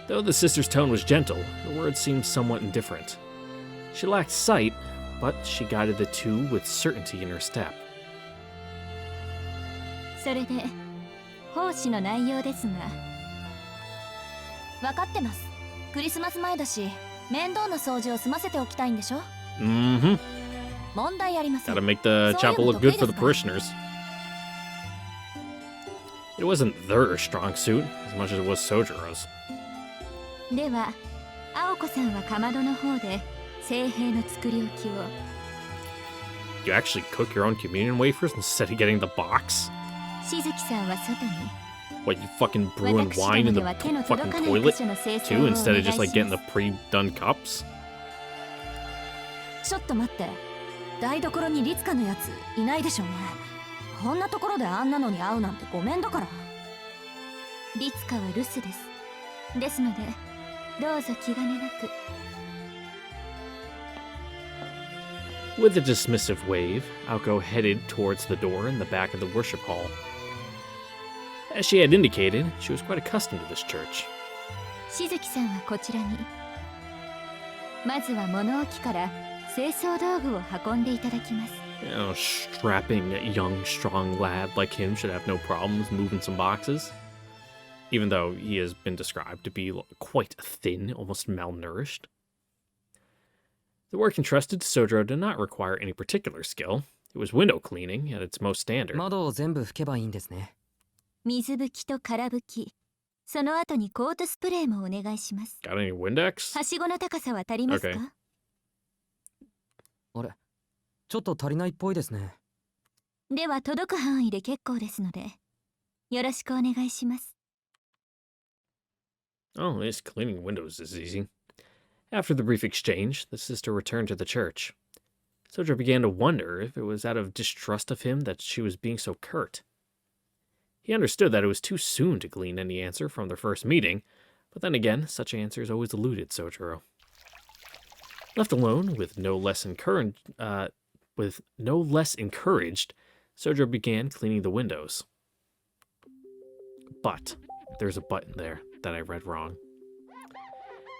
Though the sister's tone was gentle, her words seemed somewhat indifferent. She lacked sight, but she guided the two with certainty in her step. それで、奉仕の内容ですが。分かってます。クリスマス前だし、面倒な掃除を済ませておきたいんでしょ。Mm-hmm. 問題ありません。 Gotta make the chapel look good for the parishioners. It wasn't their strong suit as much as it was Sojiro's. では、青子さんはかまどの方で聖兵の作り置きを。You actually cook your own communion wafers instead of getting the box? しずきさんは外に。 What, you fucking brewing wine in the fucking toilet too instead of just like getting the pre-done cups? ちょっと待って。台所にリツカのやついないでしょうね。こんなところであんなのに会うなんてごめんだから。リツカは留守です。ですので、どうぞ気兼ねなく。 With a dismissive wave, Aoko headed towards the door in the back of the worship hall. As she had indicated, she was quite accustomed to this church. しずきさんはこちらに。まずは物置から清掃道具を運んでいただきます。 You know, strapping young, strong lad like him should have no problems moving some boxes. Even though he has been described to be quite thin, almost malnourished. The work entrusted to Sojiro did not require any particular skill. It was window cleaning at its most standard. 窓を全部拭けばいいんですね。水拭きと空拭き。その後にコートスプレーもお願いします。 Got any Windex? はしごの高さは足りますか？ Okay. あれ、ちょっと足りないっぽいですね。では届く範囲で結構ですので、よろしくお願いします。 Oh, this cleaning windows is easy. After the brief exchange, the sister returned to the church. Sojiro began to wonder if it was out of distrust of him that she was being so curt. He understood that it was too soon to glean any answer from their first meeting, but then again, such answers always eluded Sojiro. Left alone with no less encouraged, Sojiro began cleaning the windows. But there's a button there that I read wrong.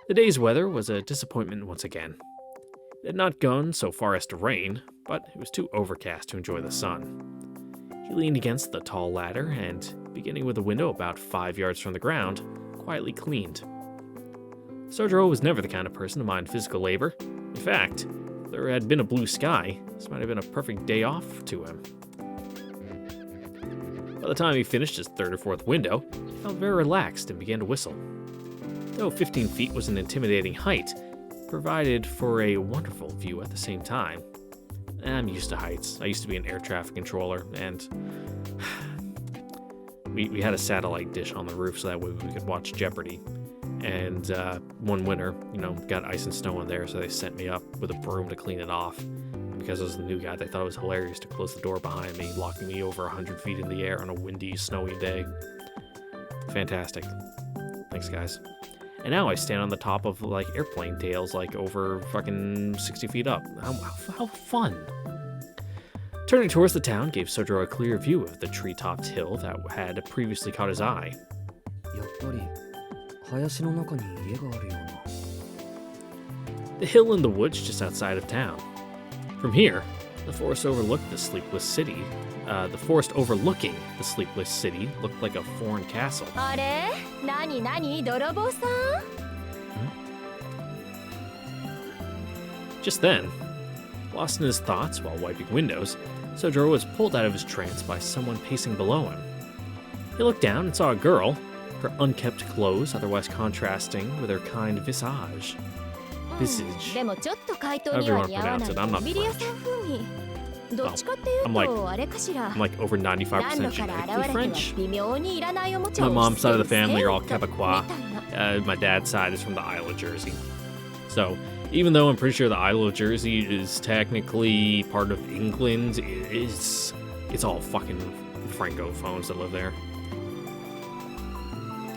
The day's weather was a disappointment once again. It had not gone so far as to rain, but it was too overcast to enjoy the sun. He leaned against the tall ladder and, beginning with a window about 5 yards from the ground, quietly cleaned. Sojiro was never the kind of person to mind physical labor. In fact, if there had been a blue sky, this might have been a perfect day off to him. By the time he finished his third or fourth window, he felt very relaxed and began to whistle. Though 15 feet was an intimidating height, it provided for a wonderful view at the same time. I'm used to heights. I used to be an air traffic controller, and we had a satellite dish on the roof so that way we could watch Jeopardy! And one winter, got ice and snow in there, so they sent me up with a broom to clean it off. And because I was the new guy, they thought it was hilarious to close the door behind me, locking me over 100 feet in the air on a windy, snowy day. Fantastic. Thanks, guys. And now I stand on the top of, airplane tails, over fucking 60 feet up. How fun. Turning towards the town gave Sojiro a clear view of the tree-topped hill that had previously caught his eye. やっぱり林の中に家があるような。 The hill in the woods just outside of town. From here, the forest overlooking the sleepless city looked like a foreign castle. あれ何泥棒さん Just then, lost in his thoughts while wiping windows, Sojiro was pulled out of his trance by someone pacing below him. He looked down and saw a girl, her unkempt clothes otherwise contrasting with her kind visage. Visage. でもちょっと回答には似合わない However you want to pronounce it, I'm not ビリヤさん風味どっちかっていうとあれかしら I'm over 95% 何度から現 genetically れては French. 微妙にいらないおもち My ゃを mom's side of the 捨てる family are all 生徒 Quebecois. みたいな My dad's side is from the Isle of Jersey. So, even though I'm pretty sure the Isle of Jersey is technically part of England, it's all fucking francophones that live there.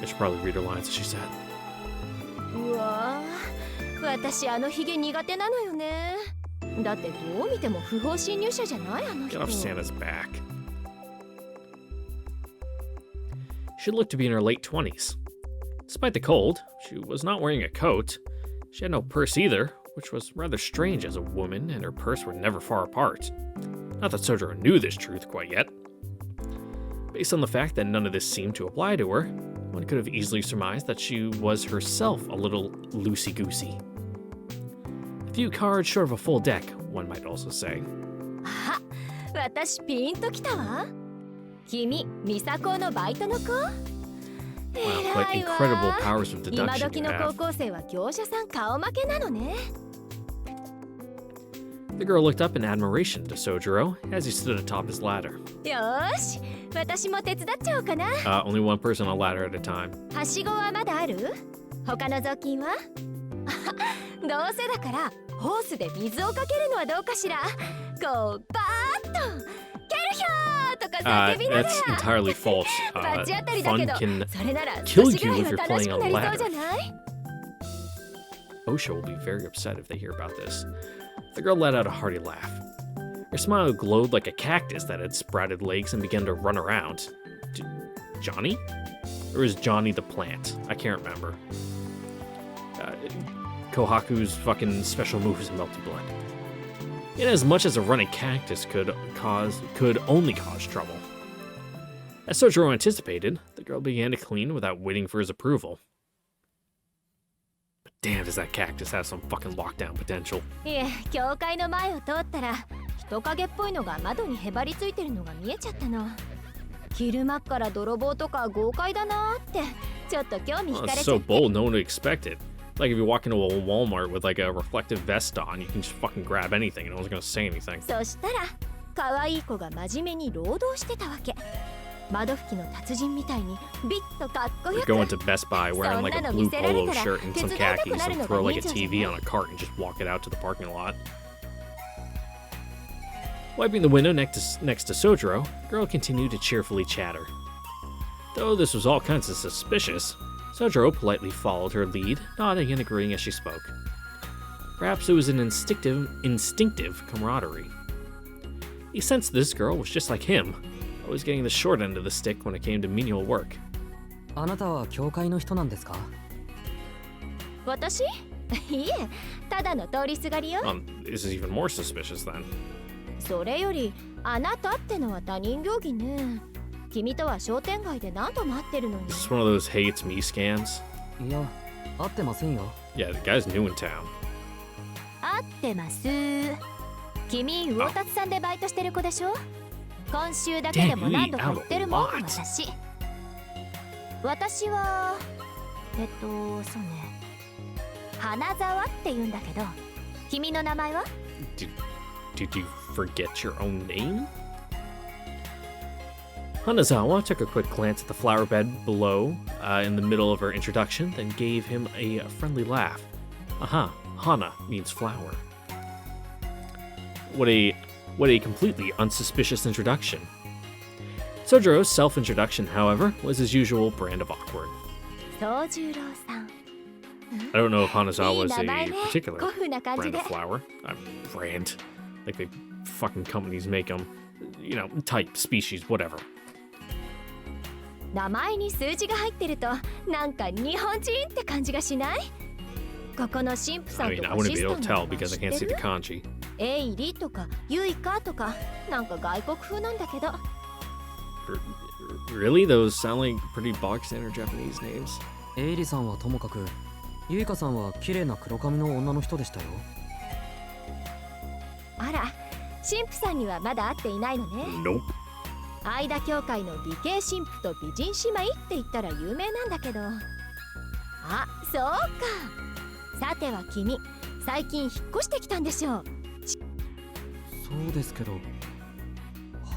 I should probably read her lines as she said. うわぁ私あのヒゲ苦手なのよねだってどう見ても不法侵入者じゃないあの Get 人 off Santa's back. She looked to be in her late 20s. Despite the cold, she was not wearing a coat. She had no purse either, which was rather strange as a woman and her purse were never far apart. Not that Sojiro knew this truth quite yet. Based on the fact that none of this seemed to apply to her, one could have easily surmised that she was herself a little loosey-goosey. A few cards short of a full deck, one might also say. あ私ピンときたわ君ミサコのバイトの子 Wow, quite incredible powers of 今 deduction 時 you の have. 高校生は業者さん顔負けなのね The girl looked up in admiration to Sojiro as he stood atop his ladder. よーし私も手伝っちゃおうかな Only one person on a ladder at a time. はしごはまだある他の雑巾はどうせだからホースで水をかけるのはどうかしらこうバーッとケルヒャーとか叫びながら That's entirely false. 罰当たりだ Fun けど can それなら kill 少しぐ you らい if は you're 楽し playing く on な a りそう ladder. じゃない Osha will be very upset if they hear about this. The girl let out a hearty laugh. Her smile glowed like a cactus that had sprouted legs and began to run around. Johnny? Or is Johnny the plant? I can't remember. Kohaku's fucking special move is Melty Blood. In as much as a running cactus could only cause trouble. As Sojiro anticipated, the girl began to clean without waiting for his approval. But damn, does that cactus have some fucking lockdown potential. いえ教会の前を通ったら人影っぽいのが窓にへばりついてるのが見えちゃったの昼間っから泥棒とか豪快だなーってちょっと興味惹 Oh, かれ it's ちゃ so って bold, no one would expect it. Like if you walk into a Walmart with like a reflective vest on, you can just fucking grab anything and no one's gonna say anything. そしたら可愛い子が真面目に労働してたわけ窓拭きの達人みたいにビッとかっこよ You'd く go into Best Buy wearing like a blue polo shirt and some khakis and throw like a TV on a cart and just walk it out to the parking lot. Wiping the window next to Sojiro, the girl continued to cheerfully chatter. Though this was all kinds of suspicious, Sojiro politely followed her lead, nodding and agreeing as she spoke. Perhaps it was an instinctive camaraderie. He sensed this girl was just like him, always getting the short end of the stick when it came to menial work. あなたは教会の人なんですか私いえ、ただの通りすがりよ。This is even more suspicious then. それよりあなたってのは他人行儀ね。君とは商店街で何度も会ってるのに。 This is one of those hey it's me scams. いや、会ってませんよ。 Yeah, the guy's new in town. 会ってます。君、魚達さんでバイトしてる子でしょ。今週だけでも何度か言ってるもん、私。私はそうね、花沢って言うんだけど、君の名前は？ Did you forget your own name? Hanazawa took a quick glance at the flower bed below in the middle of her introduction, then gave him a friendly laugh. Aha, Hana means flower. What a completely unsuspicious introduction. Sojiro's self-introduction, however, was his usual brand of awkward. 宗十郎さん。 I don't know if Hanazawa is a particular 古風な感じ brand で。 of flower. Brand. Like the fucking companies make them. You know, type, species, whatever. 名前に数字が入ってるとなんか日本人って感じがしない？ここの神父さ I ん mean, と I か wouldn't シ be ス able タ to ー tell のこと because 知 I って can't see る the kanji. エイリとかユイカとかなんか外国風なんだけど。 Really? Those sound like pretty bog standard Japanese names. エイリさんはともかく、ユイカさんは綺麗な黒髪の女の人でしたよ。あら、神父さんにはまだ会っていないのね。 Nope. 相田教会の美形神父と美人姉妹って言ったら有名なんだけど。あ、そうか。さては君、最近引っ越してきたんでしょう。そうですけど、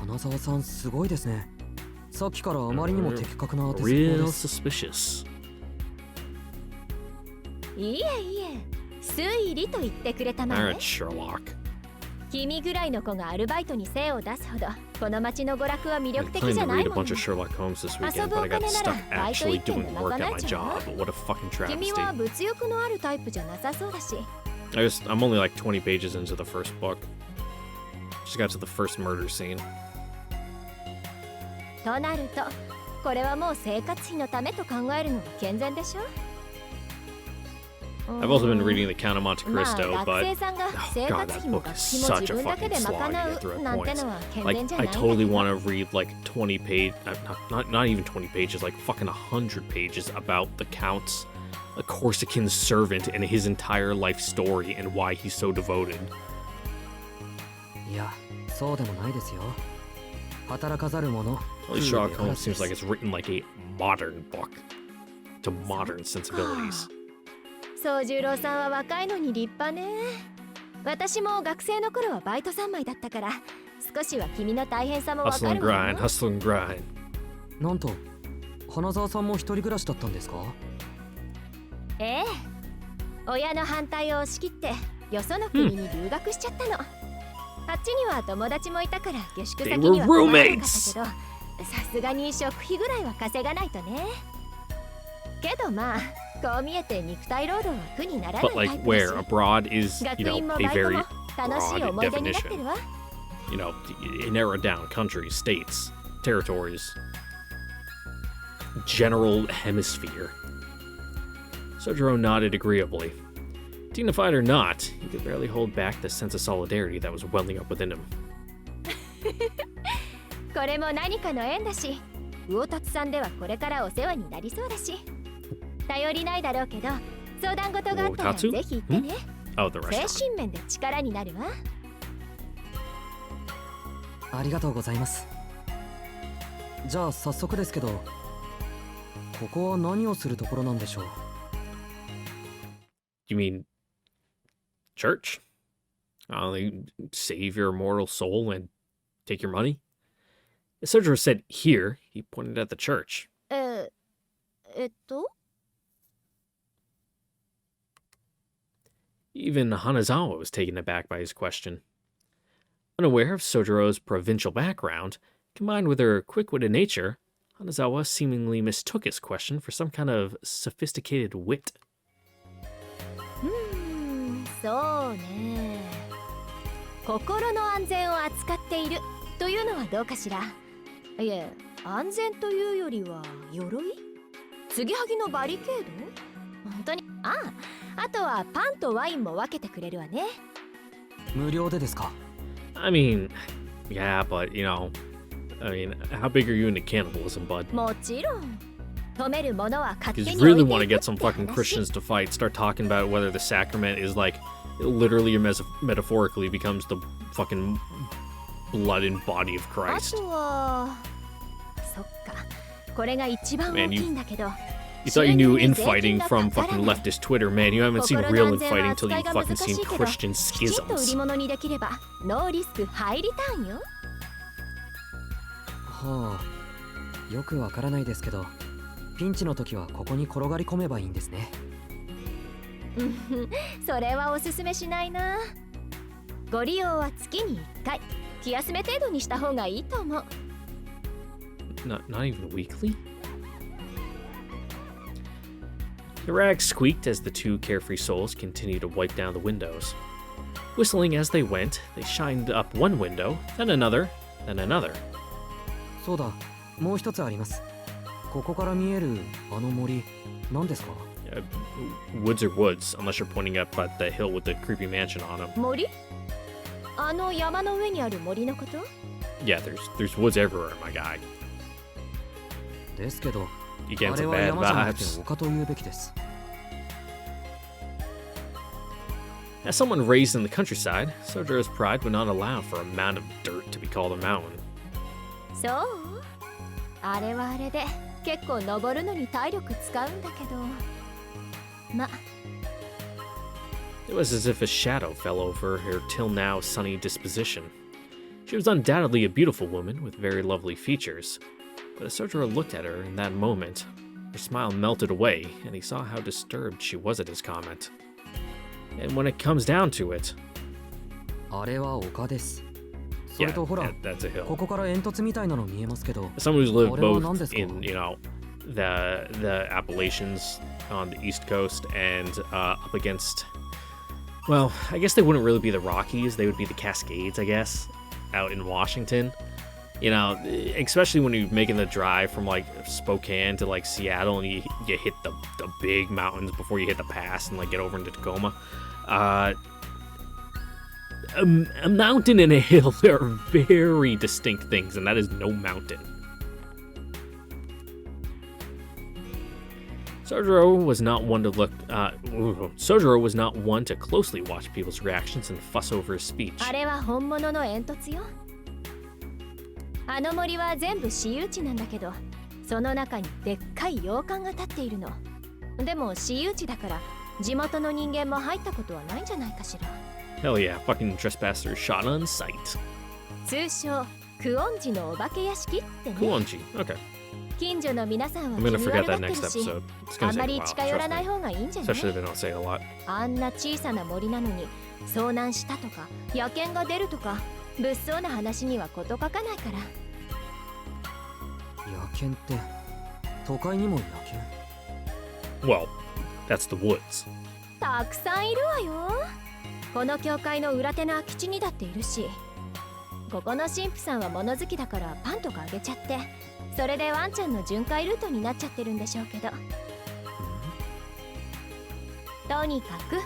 花沢さんすごいですね。さっきからあまりにも的確な当てずっぽう Real です。 suspicious. いえいえ、推理と言ってくれたま Alright, え。 Sherlock. 君ぐらいの子がアルバイトに精を出すほど、この町の娯楽は魅 I 力的 planned じゃ to ない read a もん。 bunch of Sherlock Holmes this weekend, 遊ぶ but I お金 got なら stuck バイト actually 一件 doing で work 賄 at え my ちゃうわ。 job. What a fucking 君は travesty. 物欲のあるタイプじゃなさそうだし。 I'm only like 20 pages into the first book. Just got to the first murder scene. となると、これはもう生活費のためと考えるのが健全でしょ。 I've also been reading The Count of Monte まあ Cristo, 学 but 生さんが生 God, 活 that 費も book 学 is 費も such 自 a 分だけ fucking で slog 賄 to get う through なん at て points. のは健 Like, 全じゃ I ないんだけ totally ど。 want to read like 20 not even 20 pages, like fucking 100 pages about the Count's a Corsican servant and his entire life story and why he's so devoted. いや、そうでもないですよ。働かざる者。 At least Sherlock Holmes seems like it's written like a modern book to modern sensibilities. 宗十郎さんは若いのに立派ね。私も学生の頃はバイト三昧だったから、少しは君の大変さもわ Hustle か and るわ grind, よ。 hustle and grind. なんと、花沢さんも一人暮らしだったんですか？ええ、親の反対を押し切ってよその国に留学しちゃったの。あっちには友達もいたから下宿先には困らなかったけど、さすがに食費ぐらいは稼がないとね。けどまあ、こう見えて肉体労働は苦にならない But タイ like プだし、 where abroad is, 学 you know, 院も a バイト very も楽しい broad 思い出になってる definition. わ。 You know, narrowed down countries, states, territories, general hemisphere. Sojiro nodded agreeably. Dignified or not, he could barely hold back the sense of solidarity that was welling up within him. これも何かの縁だし、魚達さんではこれからお世話になりそうだし、頼りないだろうけど、相談事があったらぜひ言ってね。 Oh, the 精 restaurant. 神面で力になるわ。ありがとうございます。じゃあ早速ですけど、ここは何をするところなんでしょう？ You mean church? They save your immortal soul and take your money? Sojiro said here. He pointed at the church. と Even Hanazawa was taken aback by his question. Unaware of Sojiro's provincial background, combined with her quick-witted nature, Hanazawa seemingly mistook his question for some kind of sophisticated wit. そうね。心の安全を扱っているというのはどうかしら。いえ、安全というよりは鎧？継ぎはぎのバリケード？本当にあとはパンとワインも分けてくれるわね。無料でですか？ I mean, yeah, but you know, I mean, how big are you into cannibalism, bud? もちろん止めるものは勝手 Because に you 置い really て want to いく get って some fucking 話。 Christians to fight, start talking about whether the sacrament is like literally or metaphorically becomes the fucking blood and body of あ Christ. とはそっか、これが一番大きいんだけど。 You thought you knew infighting from fucking leftist Twitter, man. You haven't seen real infighting till you've fucking seen Christian きちんと売り schisms. 物にできればノーリスクハイリターンよ。はあ、よくわからないですけど、ピンチの時はここに転がり込めばいいんですね。それはおすすめしないな。ご利用は月に1回、気休め程度にした方がいいと思う。 Not even weekly? The rags squeaked as the two carefree souls continued to wipe down the windows. Whistling as they went, they shined up one window, then another, then another. そうだ、もう一つあります。ここから見えるあの森、何ですか？ Woods are woods, unless you're pointing up at the hill with the creepy mansion on them. 森？あの山の上にある森のこと？ Yeah, there's woods everywhere, my guy. ですけど、 You あ get れ some は bad 山じゃなくて vibes. 丘と言うべきです。 As someone raised in the countryside, Sojourner's pride would not allow for a mound of dirt to be called a mountain. そう？あれはあれで結構登るのに体力使うんだけど。ま、 It was as if a shadow fell over her till now sunny disposition. She was undoubtedly a beautiful woman with very lovely features, but as Sojourner looked at her in that moment, her smile melted away, and he saw how disturbed she was at his comment. And when it comes down to it, あれは丘です。それ yeah, とほら、 that's a hill. ここから煙突みたいなの見えますけど、 Someone who's lived あれは both 何ですか？ in, you know, the Appalachians on the East Coast and up against, well, I guess they wouldn't really be the Rockies, they would be the Cascades, I guess, out in Washington. You know, especially when you're making the drive from like Spokane to like Seattle and you hit the big mountains before you hit the pass and like get over into Tacoma. A mountain and a hill, there are very distinct things, and that is no mountain. Sojiro was not one to Sojiro was not one to closely watch people's reactions and fuss over his speech. あれは本物の煙突よ。あの森は全部私有地なんだけど、その中にでっかい洋館が建っているの。でも私有地だから地元の人間も入ったことはないんじゃないかしら。Hell yeah, fucking trespassers shot on sight. 通称クオンジのお化け屋敷ってね。 Kuonji, okay. 近所の皆さんは I'm 気 gonna に forget 悪が that ってる next し、 episode. It's あ gonna んま take a り while, 近寄ら trust ない me. 方がいいんじゃない？ Especially if they don't say it a lot. あんな小さな森なのに遭難したとか野犬が出るとか物騒な話には事欠かないから。野犬って都会にも野犬？ Well, that's the woods. たくさんいるわよ。この教会の裏手の空き地にだっているし、ここの神父さんは物好きだからパンとかあげちゃって、それでワンちゃんの巡回ルートになっちゃってるんでしょうけど、とにかく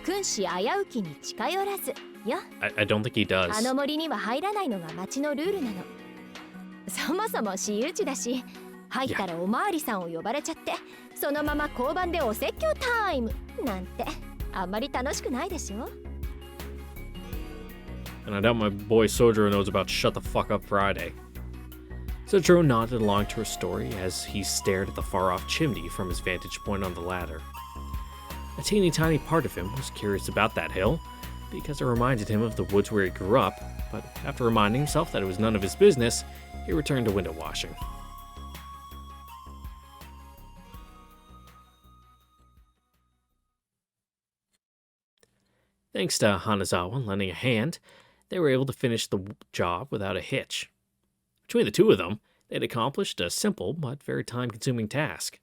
君子危うきに近寄らずよ。 I don't think he あ does. の森には入らないのが町のルールなの。そもそも私有地だし、入ったらおまわりさんを呼ばれちゃって、そのまま交番でお説教タイムなんてあんまり楽しくないでしょ。 And I doubt my boy Sojiro knows about Shut the Fuck Up Friday. Sojiro nodded along to her story as he stared at the far-off chimney from his vantage point on the ladder. A teeny tiny part of him was curious about that hill, because it reminded him of the woods where he grew up, but after reminding himself that it was none of his business, he returned to window washing. Thanks to Hanazawa lending a hand, they were able to finish the job without a hitch. Between the two of them, they had accomplished a simple but very time-consuming task.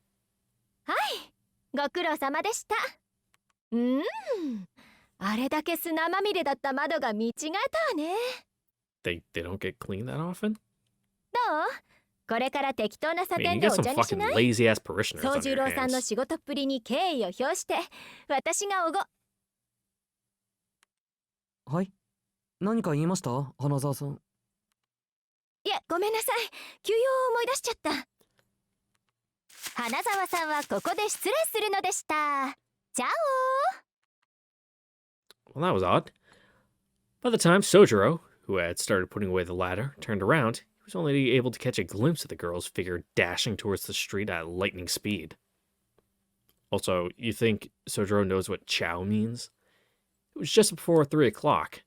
はい、ご苦労様でした。あれだけ砂まみれだった窓が見違えたわね。They don't get cleaned that often? どう？これから適当な査 I mean, 定 you で got お some 茶にし fucking ない？ lazy ass parishioners 宗 on 十 your 郎さんの hands. 仕事っぷりに敬意を表して私がおご。はい。何か言いました、花沢さん。いや、ごめんなさい。休養を思い出しちゃった。花沢さんはここで失礼するのでした。チャオ。 Well, that was odd. By the time Sojiro, who had started putting away the ladder, turned around, he was only able to catch a glimpse of the girl's figure dashing towards the street at lightning speed. Also, you think Sojiro knows what chow means? It was just before 3 o'clock.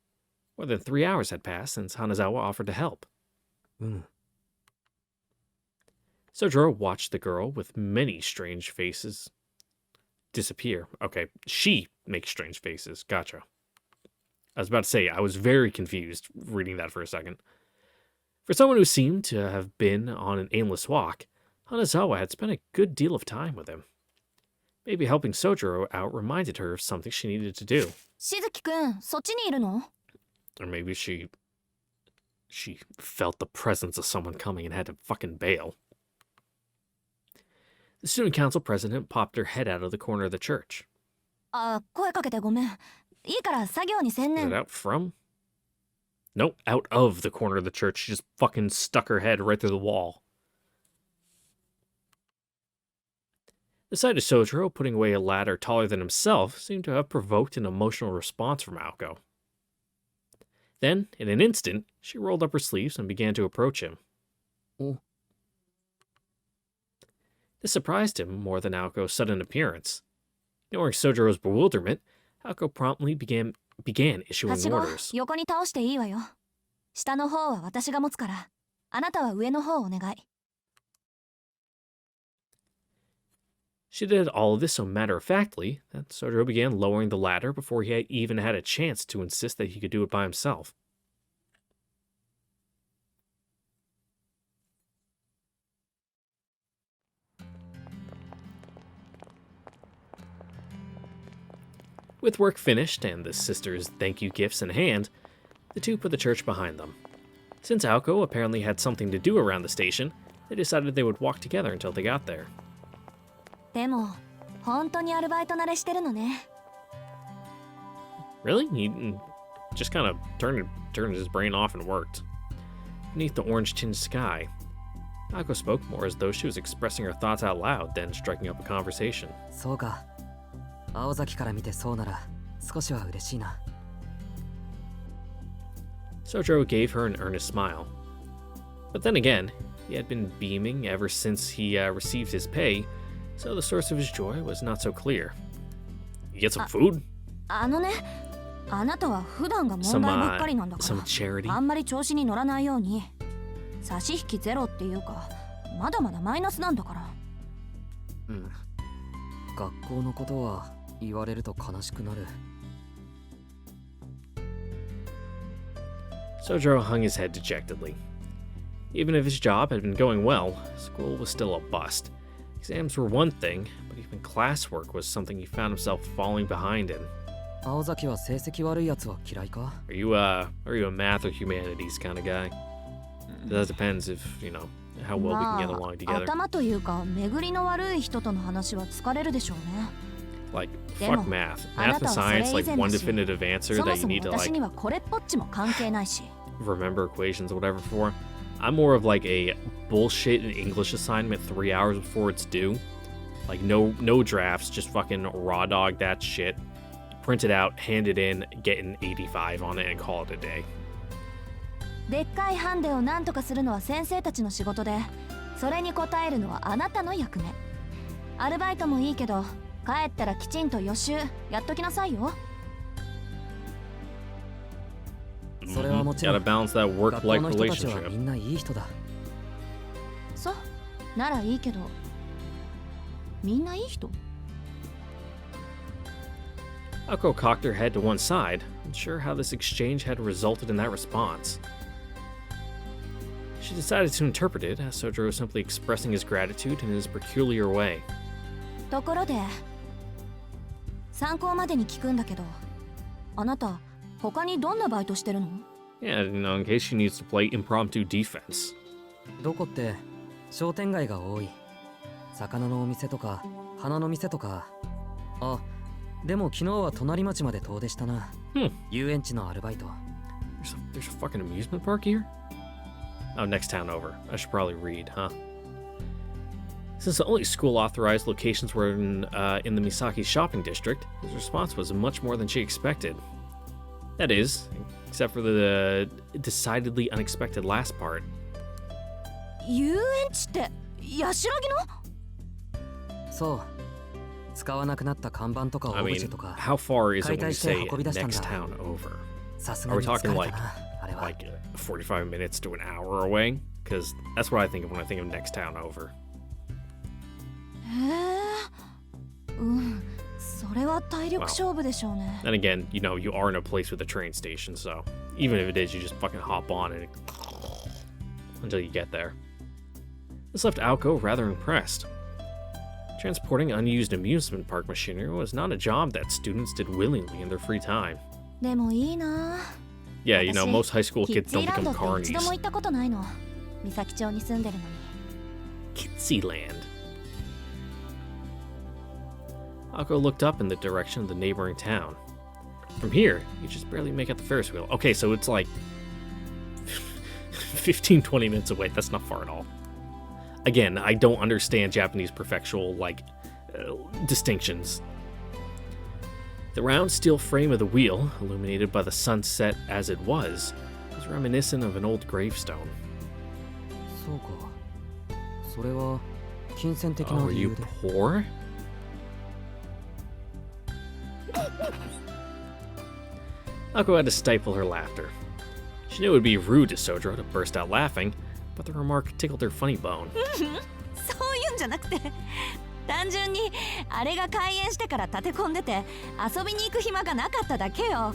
More than 3 hours had passed since Hanazawa offered to help. Sojiro watched the girl with many strange faces disappear. Okay, she makes strange faces. Gotcha. I was about to say, I was very confused reading that for a second. For someone who seemed to have been on an aimless walk, Hanazawa had spent a good deal of time with him. Maybe helping Sojiro out reminded her of something she needed to do. しずきくん、そっちにいるの？ Or maybe she felt the presence of someone coming and had to fucking bail. The student council president popped her head out of the corner of the church. あ、声かけてごめん。いいから作業に専 Is it 念。 out from? Nope, out of the corner of the church. She just fucking stuck her head right through the wall. The sight of Sojiro putting away a ladder taller than himself seemed to have provoked an emotional response from Aoko. Then, in an instant, she rolled up her sleeves and began to approach him. Oh. This surprised him more than Aoko's sudden appearance. Knowing Sojiro's bewilderment, Aoko promptly began は issuing しご orders. 横に倒していいわよ。下の方は私が持つから、あなたは上の方をお願い。She did all of this so matter-of-factly that Sojiro began lowering the ladder before he had even had a chance to insist that he could do it by himself. With work finished and the sisters' thank you gifts in hand, the two put the church behind them. Since Aoko apparently had something to do around the station, they decided they would walk together until they got there. でも、本当にアルバイト慣れしてるのね。Really? He just kind of turned his brain off and worked. Beneath the orange-tinged sky, Aoko spoke more as though she was expressing her thoughts out loud than striking up a conversation. そうか。青崎から見てそうなら少しは嬉しいな。Sojiro gave her an earnest smile. But then again, he had been beaming ever since he received his pay, so the source of his joy was not so clear. You get some food? あのね、あなたは普段が問題ばっかりなんだか Some ら、 charity? あんまり調子に乗らないように。差し引きゼロっていうか、まだまだマイナスなんだから。うん。学校のことは言われると悲しくなる。Sojiro hung his head dejectedly. Even if his job had been going well, school was still a bust. Exams were one thing, but even classwork was something he found himself falling behind in. 青崎は成績悪いやつは嫌いか？ Are you a math or humanities kind of guy? That depends if, how well we can get ま along あ、 together. 頭というか巡りの悪い人との話は疲れるでしょうね。 Like, で fuck も、 math. あな Math た and はそれ science, 以 like 前 one だし、 definitive answer そ that も you そも need to, 私 like, にはこれっぽっちも関係ないし。 remember equations or whatever for. I'm more of like a bullshit English assignment 3 hours before it's due. Like, no drafts, just fucking raw dog that shit. Print it out, hand it in, get an 85 on it, and call it a day. でっかいハンデを何とかするのは先生たちの仕事で、それに応えるのはあなたの役目。アルバイトもいいけど、帰ったらきちんと予習やっときなさいよ。それはもちろん。 Gotta balance that 学校 work-life の人たちは relationship. みんないい人だ。そう、ならいいけど、みんないい人？ Aoko cocked her head to one side, unsure how this exchange had resulted in that response. She decided to interpret it as Sojiro simply expressing his gratitude in his peculiar way. ところで、参考までに聞くんだけど、あなた、他にどんなバイトしてるの？ Yeah, in case she needs to play impromptu defense. どこって商店街が多い。魚のお店とか花の店とか。あ、でも昨日は隣町まで遠出したな。遊園地のアルバイト。There's a fucking amusement park here? Oh, next town over. I should probably read, huh? Since the only school-authorized locations were in the Misaki shopping district, his response was much more than she expected. That is, except for the decidedly unexpected last part. 遊園地ってヤシロギの？そう。使わなくなった看板とかオ I ブジェ mean, とか how far is it when you 解体して say 運び出したん next だ。 town over? さす Are が we に疲 talking れた like な、あれは。like 45 minutes to an hour away? Because that's what I think of when I think of next town over. へえ。うん。それは体力勝負でしょうね。 Then again, you know, you are in a place with a train station, so even if it is, you just fucking hop on it until you get there. This left Aoko rather impressed. Transporting unused amusement park machinery was not a job that students did willingly in their free time. でもいいな。 Yeah, you know, most high school キッ kids ズ don't イランド become って一度 carnies. も行ったことないの。三崎町に住んでるのに。Kitsy Land. Akko looked up in the direction of the neighboring town. From here, you just barely make out the Ferris wheel. Okay, so it's like 15-20 minutes away. That's not far at all. Again, I don't understand Japanese prefectural, distinctions. The round steel frame of the wheel, illuminated by the sunset as it was reminiscent of an old gravestone. そうか。それは金銭的 Oh, な are 理 you 由で。 poor? Akko had to stifle her laughter. She knew it would be rude to Sojiro to burst out laughing, but the remark tickled her funny bone. そういうんじゃなくて、単純にあれが開園してから立て込んでて遊びに行く暇がなかっただけよ。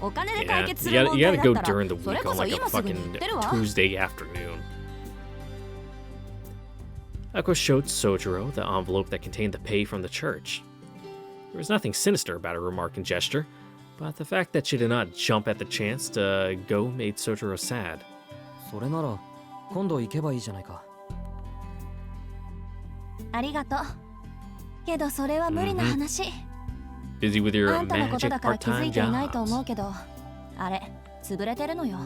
お金で解 Yeah, 決す you る gotta, 問 you 題 gotta だ go ったら during the それ week こ on そ like a 今すぐに fucking 言ってるわ。 Tuesday afternoon. Akko showed Sojiro the envelope that contained the pay from the church. There was nothing sinister about her remark and gesture, but the fact that she did not jump at the chance to go made Sojiro sad. それなら今度行けばいいじゃないか。ありがとう。けどそれは無理な話。 Busy with your あんたのこと magic だから気づ part-time いていないと jobs. 思うけど、あれ潰れてるのよ。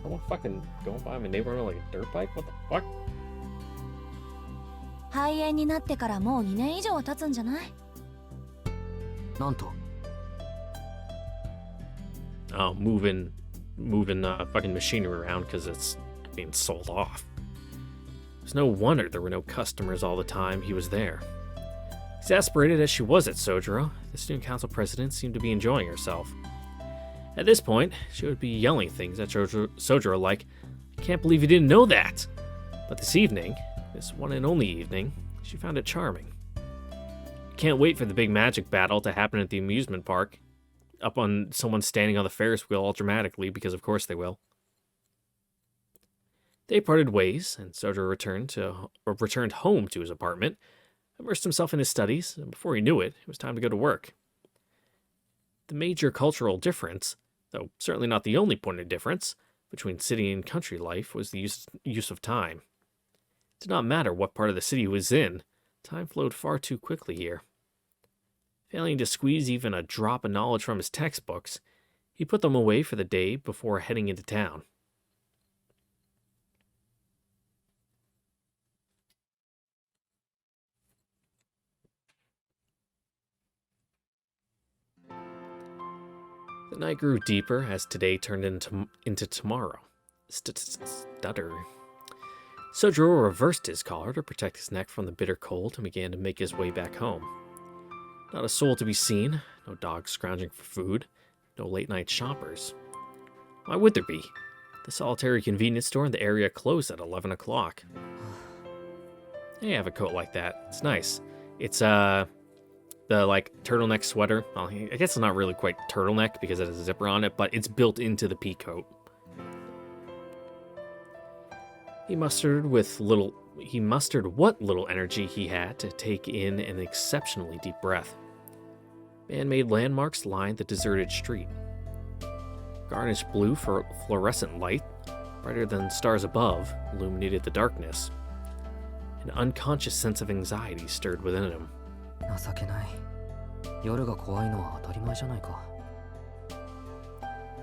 Someone fucking going by my neighborhood like a dirt bike? What the fuck? 廃園になってからもう2年以上は経つんじゃない？なんと。Oh, moving fucking machinery around because it's being sold off. It's no wonder there were no customers all the time he was there. Exasperated as she was at Sojiro, the student council president seemed to be enjoying herself. At this point, she would be yelling things at Sojiro like, "I can't believe you didn't know that!" But this evening, this one and only evening, she found it charming. Can't wait for the big magic battle to happen at the amusement park. Up on someone standing on the Ferris wheel all dramatically, because of course they will. They parted ways, and Sojiro returned home to his apartment, immersed himself in his studies, and before he knew it, it was time to go to work. The major cultural difference, though certainly not the only point of difference, between city and country life was the use of time. It did not matter what part of the city he was in, time flowed far too quickly here. Failing to squeeze even a drop of knowledge from his textbooks, he put them away for the day before heading into town. The night grew deeper as today turned into tomorrow. Stutter. Sojiro reversed his collar to protect his neck from the bitter cold and began to make his way back home. Not a soul to be seen, no dogs scrounging for food, no late-night shoppers. Why would there be? The solitary convenience store in the area closed at 11 o'clock. Hey, I have a coat like that. It's nice. It's, the, turtleneck sweater. Well, I guess it's not really quite turtleneck because it has a zipper on it, but it's built into the pea coat. He mustered what little energy he had to take in an exceptionally deep breath. Man-made landmarks lined the deserted street. Garnished blue for fluorescent light brighter than stars above, illuminated the darkness. An unconscious sense of anxiety stirred within him. 情けない。夜が怖いのは当たり前じゃないか。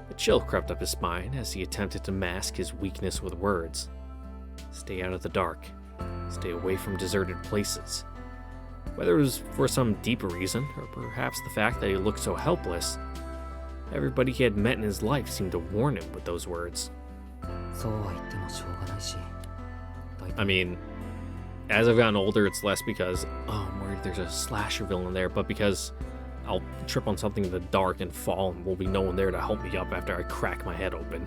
A chill crept up his spine as he attempted to mask his weakness with words. Stay out of the dark. Stay away from deserted places. Whether it was for some deeper reason, or perhaps the fact that he looked so helpless, everybody he had met in his life seemed to warn him with those words. そうは言ってもしょうがないし。I mean, as I've gotten older, it's less because, oh, I'm worried there's a slasher villain there, but because I'll trip on something in the dark and fall and will be no one there to help me up after I crack my head open.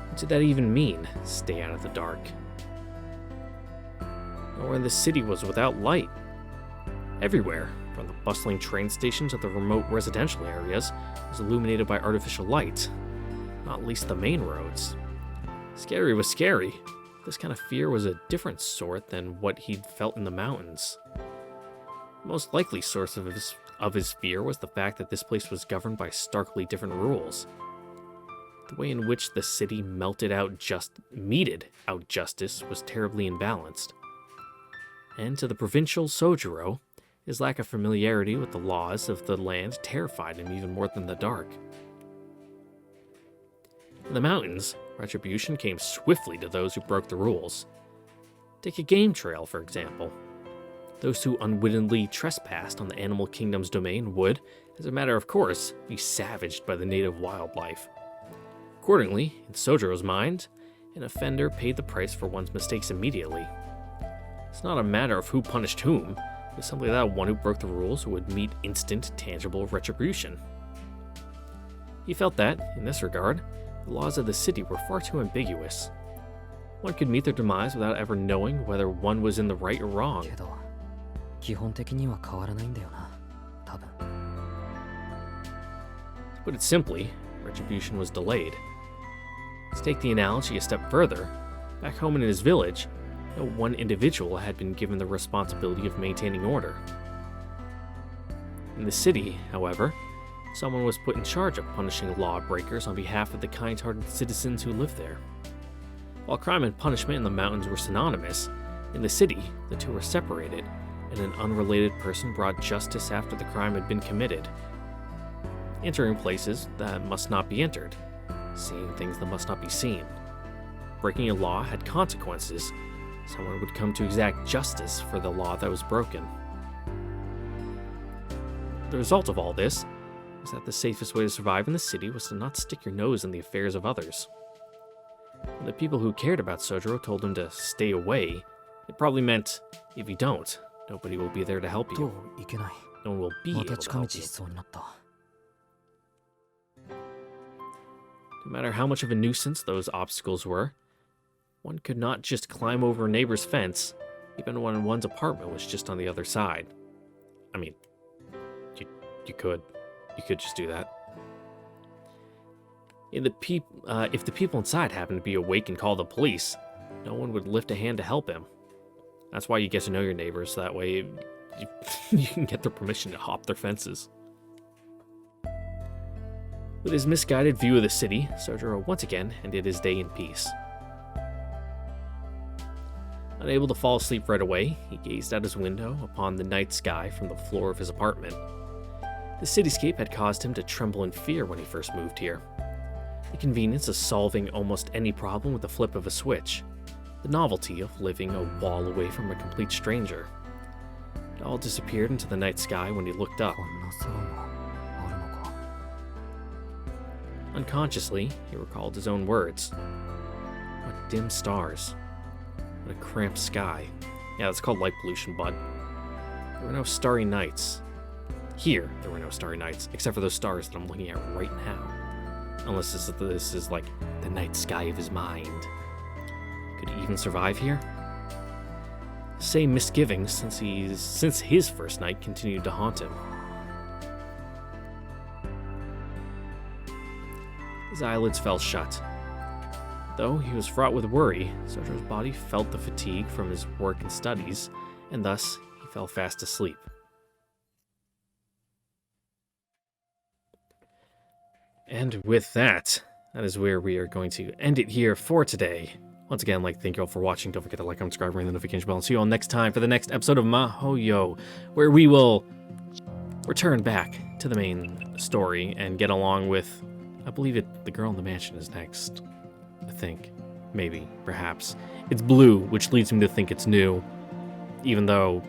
What did that even mean, stay out of the dark? Nowhere in the city was without light. Everywhere, from the bustling train stations to the remote residential areas, was illuminated by artificial light, not least the main roads. Scary was scary. This kind of fear was a different sort than what he'd felt in the mountains. The most likely source of his fear was the fact that this place was governed by starkly different rules. The way in which the city meted out justice was terribly imbalanced. And to the provincial Sojiro, his lack of familiarity with the laws of the land terrified him even more than the dark. In the mountains, retribution came swiftly to those who broke the rules. Take a game trail, for example. Those who unwittingly trespassed on the animal kingdom's domain would, as a matter of course, be savaged by the native wildlife. Accordingly, in Sojiro's mind, an offender paid the price for one's mistakes immediately. It's not a matter of who punished whom, it was simply that one who broke the rules would meet instant, tangible retribution. He felt that, in this regard, the laws of the city were far too ambiguous. One could meet their demise without ever knowing whether one was in the right or wrong. けど、基本的には変わらないんだよな。多分。To put it simply, retribution was delayed. Let's take the analogy a step further. Back home in his village, no one individual had been given the responsibility of maintaining order. In the city, however, someone was put in charge of punishing lawbreakers on behalf of the kind-hearted citizens who lived there. While crime and punishment in the mountains were synonymous, in the city, the two were separated, and an unrelated person brought justice after the crime had been committed. Entering places that must not be entered, seeing things that must not be seen. Breaking a law had consequences. Someone would come to exact justice for the law that was broken. The result of all this was that the safest way to survive in the city was to not stick your nose in the affairs of others. When the people who cared about Sojiro told him to stay away, it probably meant, if you don't, nobody will be there to help と you. いけない。 No one will be ま able た to 近道 help し you. そうになった。 No matter how much of a nuisance those obstacles were, one could not just climb over a neighbor's fence, even when one's apartment was just on the other side. I mean, you could. You could just do that. If the people inside happened to be awake and call the police, no one would lift a hand to help him. That's why you get to know your neighbors, so that way you can get their permission to hop their fences. With his misguided view of the city, Sojiro once again ended his day in peace. Unable to fall asleep right away, he gazed out his window upon the night sky from the floor of his apartment. The cityscape had caused him to tremble in fear when he first moved here. The convenience of solving almost any problem with the flip of a switch. The novelty of living a wall away from a complete stranger. It all disappeared into the night sky when he looked up. こんな空もあるのか。 Unconsciously, he recalled his own words. What dim stars. What a cramped sky. Yeah, that's called light pollution, bud. There were no starry nights. Here, there were no starry nights, except for those stars that I'm looking at right now. Unless this is like the night sky of his mind. Could he even survive here? Same misgivings since his first night continued to haunt him. His eyelids fell shut. Though he was fraught with worry, Sojiro's body felt the fatigue from his work and studies, and thus he fell fast asleep. And with that, that is where we are going to end it here for today. Once again, thank you all for watching. Don't forget to like, comment, subscribe, ring the notification bell, and see you all next time for the next episode of MaHoYo, where we will return back to the main story and get along with, I believe the girl in the mansion is next. I think. Maybe. Perhaps. It's blue, which leads me to think it's new, even though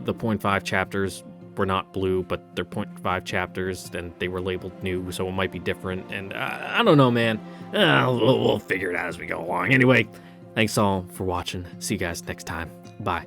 the 0.5 chapters were not blue, but they're 0.5 chapters, and they were labeled new, so it might be different, and I don't know, man. We'll figure it out as we go along. Anyway, thanks all for watching. See you guys next time. Bye.